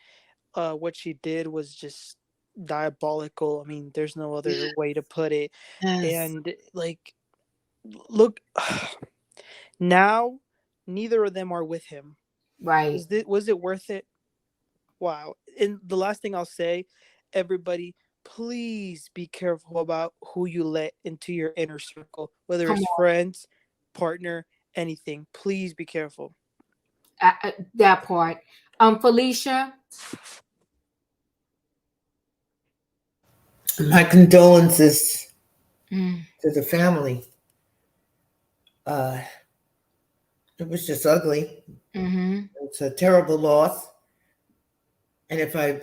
Speaker 2: What she did was just diabolical. I mean, there's no other way to put it.
Speaker 1: Yes.
Speaker 2: And look, now neither of them are with him.
Speaker 1: Right.
Speaker 2: Was it worth it? Wow. And the last thing I'll say, everybody, please be careful about who you let into your inner circle, whether it's friends, partner, anything. Please be careful.
Speaker 1: That part. Felicia?
Speaker 5: My condolences to the family. It was just ugly. It's a terrible loss. And if I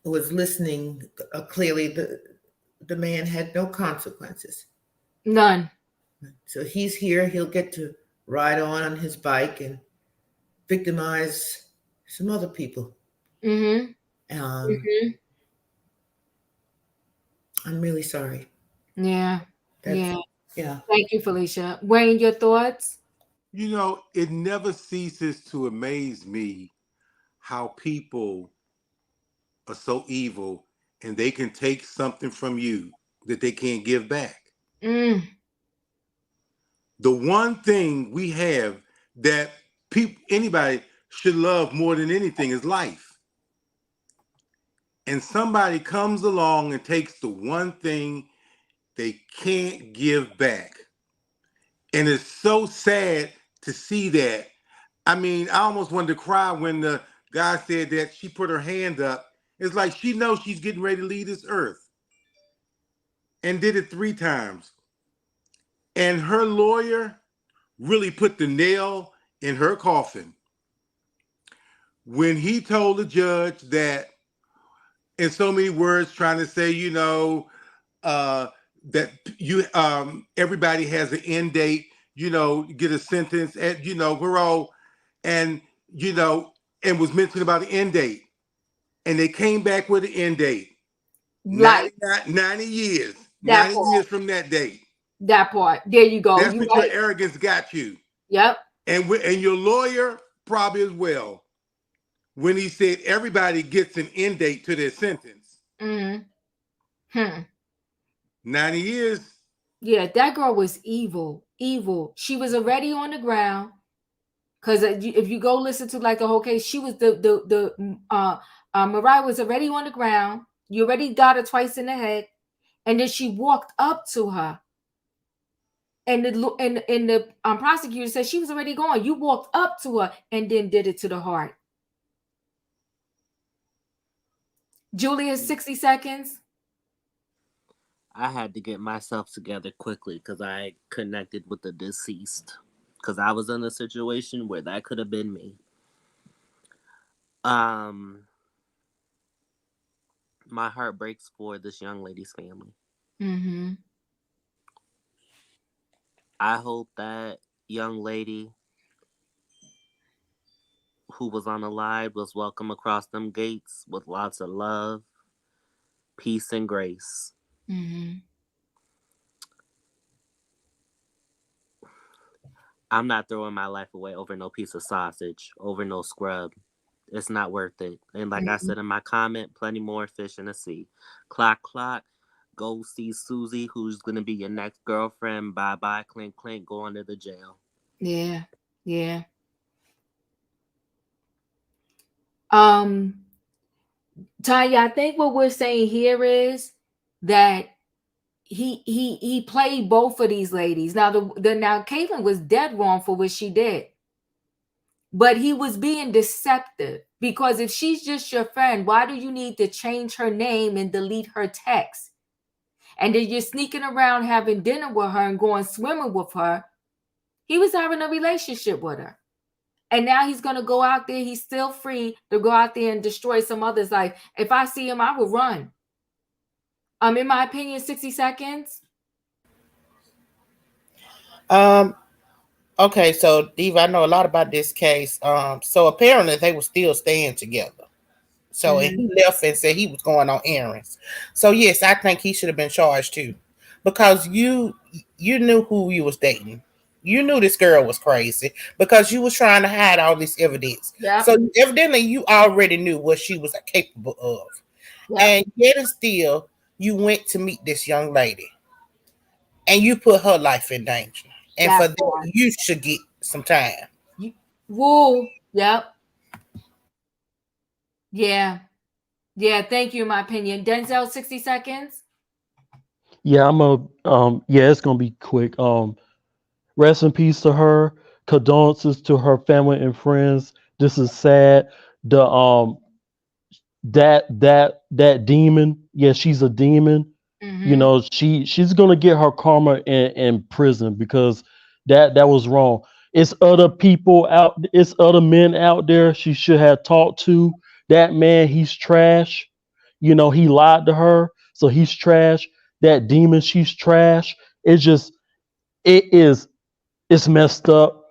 Speaker 5: was listening clearly, the man had no consequences.
Speaker 1: None.
Speaker 5: So he's here. He'll get to ride on his bike and victimize some other people. I'm really sorry.
Speaker 1: Yeah.
Speaker 5: Yeah.
Speaker 1: Thank you, Felicia. Wayne, your thoughts?
Speaker 9: It never ceases to amaze me how people are so evil and they can take something from you that they can't give back. The one thing we have that anybody should love more than anything is life. And somebody comes along and takes the one thing they can't give back. And it's so sad to see that. I mean, I almost wanted to cry when the guy said that she put her hand up. It's like she knows she's getting ready to leave this earth. And did it 3 times. And her lawyer really put the nail in her coffin when he told the judge that, in so many words, trying to say, that you everybody has an end date, get a sentence at, we're all, and and was mentioned about the end date. And they came back with an end date. 90 years. 90 years from that date.
Speaker 1: That part. There you go.
Speaker 9: That's what your arrogance got you.
Speaker 1: Yep.
Speaker 9: And your lawyer probably as well, when he said everybody gets an end date to their sentence. 90 years.
Speaker 1: Yeah, that girl was evil. Evil. She was already on the ground. Because if you go listen to like the whole case, she was Mariah was already on the ground. You already got her twice in the head. And then she walked up to her. And the prosecutor said she was already gone. You walked up to her and then did it to the heart. Julia, 60 seconds.
Speaker 4: I had to get myself together quickly because I connected with the deceased. Because I was in a situation where that could have been me. My heart breaks for this young lady's family.
Speaker 1: Mm-hmm.
Speaker 4: I hope that young lady who was unalive was welcome across them gates with lots of love, peace, and grace.
Speaker 1: Mm-hmm.
Speaker 4: I'm not throwing my life away over no piece of sausage, over no scrub. It's not worth it. And like I said in my comment, plenty more fish in the sea. Clock, clock. Go see Susie, who's going to be your next girlfriend. Bye-bye, clink, clink. Go under the jail.
Speaker 1: Yeah. Yeah. Tanya, I think what we're saying here is that he played both of these ladies. Now now Kaitlyn was dead wrong for what she did. But he was being deceptive, because if she's just your friend, why do you need to change her name and delete her text? And then you're sneaking around having dinner with her and going swimming with her. He was having a relationship with her. And now he's going to go out there. He's still free to go out there and destroy some other's life. If I see him, I will run. In my opinion, 60 seconds.
Speaker 6: Okay, so Diva, I know a lot about this case. So apparently they were still staying together. So and he left and said he was going on errands. So yes, I think he should have been charged too, because you knew who you was dating. You knew this girl was crazy because you was trying to hide all this evidence.
Speaker 1: Yep.
Speaker 6: So evidently you already knew what she was capable of. Yep. And yet and still you went to meet this young lady and you put her life in danger. And for that, you should get some time.
Speaker 1: Woo. Yep. Yeah. Yeah. Thank you, in my opinion. Denzel, 60 seconds.
Speaker 7: Yeah, it's gonna be quick. Rest in peace to her. Condolences to her family and friends. This is sad. The that demon, yeah, she's a demon.
Speaker 1: Mm-hmm.
Speaker 7: You know, she's gonna get her karma in prison, because that was wrong. It's other men out there she should have talked to. That man, he's trash. You know, he lied to her, so he's trash. That demon, she's trash. It's messed up,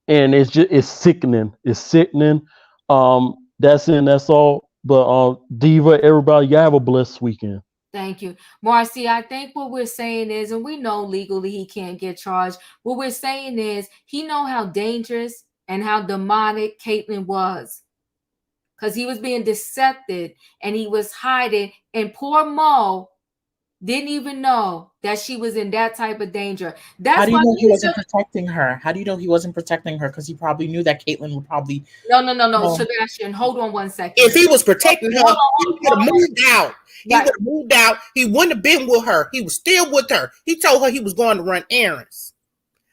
Speaker 7: and it's sickening. It's sickening. That's it. And that's all. But Diva, everybody, y'all have a blessed weekend.
Speaker 1: Thank you. Marcy, I think what we're saying is, and we know legally he can't get charged. What we're saying is he know how dangerous and how demonic Kaitlyn was, because he was being deceptive and he was hiding. And poor Mo didn't even know that she was in that type of danger. That's
Speaker 10: How do you
Speaker 1: why
Speaker 10: know he wasn't protecting her? How do you know he wasn't protecting her? Because he probably knew that Kaitlyn would probably.
Speaker 1: No, Sebastian, hold on one second.
Speaker 6: If he was protecting her, he would have moved out. He would have moved out. He wouldn't have been with her. He was still with her. He told her he was going to run errands.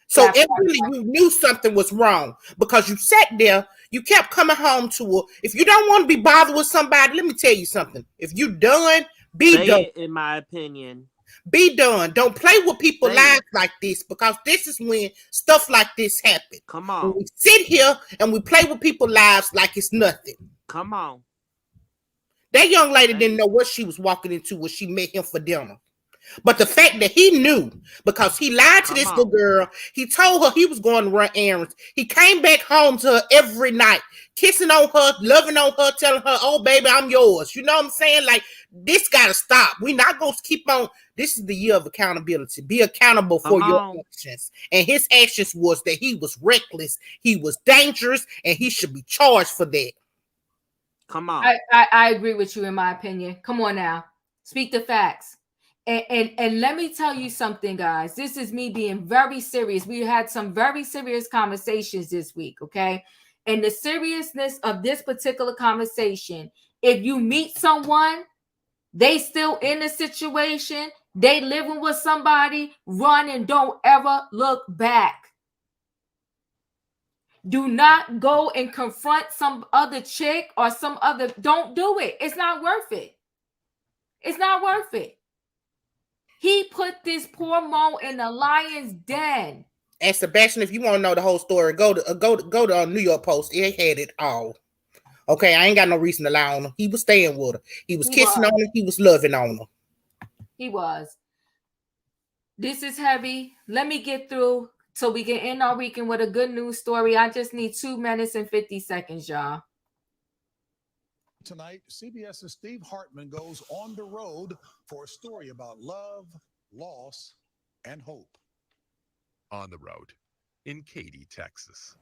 Speaker 6: So evidently you knew something was wrong, because you sat there, you kept coming home to her. If you don't want to be bothered with somebody, let me tell you something. If you done, be done.
Speaker 4: In my opinion.
Speaker 6: Be done. Don't play with people's lives like this, because this is when stuff like this happens.
Speaker 4: Come on.
Speaker 6: When we sit here and we play with people's lives like it's nothing.
Speaker 4: Come on.
Speaker 6: That young lady didn't know what she was walking into when she met him for dinner. But the fact that he knew, because he lied to this little girl, he told her he was going to run errands. He came back home to her every night, kissing on her, loving on her, telling her, oh, baby, I'm yours. You know what I'm saying? Like, this got to stop. We're not going to keep on. This is the year of accountability. Be accountable for your actions. And his actions was that he was reckless, he was dangerous, and he should be charged for that.
Speaker 4: Come on.
Speaker 1: I agree with you in my opinion. Come on now. Speak the facts. And let me tell you something, guys. This is me being very serious. We had some very serious conversations this week, okay? And the seriousness of this particular conversation, if you meet someone, they still in a situation, they living with somebody, run and don't ever look back. Do not go and confront some other chick or some other. Don't do it. It's not worth it. It's not worth it. He put this poor Mo in the lion's den.
Speaker 6: And Sebastian, if you want to know the whole story, go to New York Post. It had it all. Okay, I ain't got no reason to lie on him. He was staying with her. He was kissing on her. He was loving on her.
Speaker 1: He was. This is heavy. Let me get through so we can end our weekend with a good news story. I just need 2 minutes and 50 seconds, y'all.
Speaker 8: Tonight, CBS's Steve Hartman goes on the road for a story about love, loss, and hope.
Speaker 11: On the road in Katy, Texas.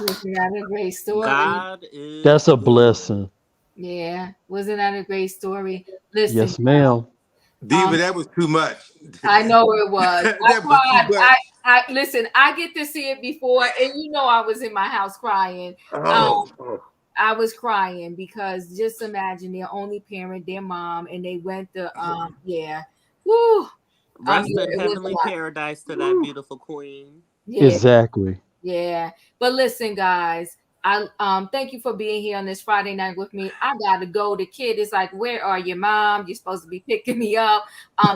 Speaker 1: Wasn't that a great story?
Speaker 7: That's a blessing.
Speaker 1: Yeah, wasn't that a great story? Listen,
Speaker 7: Yes, ma'am.
Speaker 9: Diva, that was too much.
Speaker 1: I know it was.
Speaker 9: That was too much.
Speaker 1: I listen. I get to see it before, and you know I was in my house crying. I was crying because just imagine their only parent, their mom, and they went to yeah. Woo.
Speaker 4: Rest in heavenly paradise to that beautiful queen.
Speaker 1: Yeah.
Speaker 7: Exactly.
Speaker 1: Yeah. But listen, guys, I thank you for being here on this Friday night with me. I gotta go. The kid is like, where are you, Mom? You're supposed to be picking me up.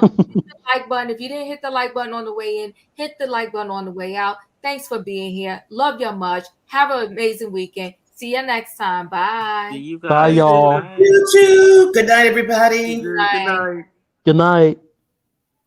Speaker 1: Hit the like button. If you didn't hit the like button on the way in, hit the like button on the way out. Thanks for being here. Love you much. Have an amazing weekend. See you next time. Bye.
Speaker 7: Bye, y'all.
Speaker 5: You too. Good night, everybody.
Speaker 1: Good night.
Speaker 7: Good night.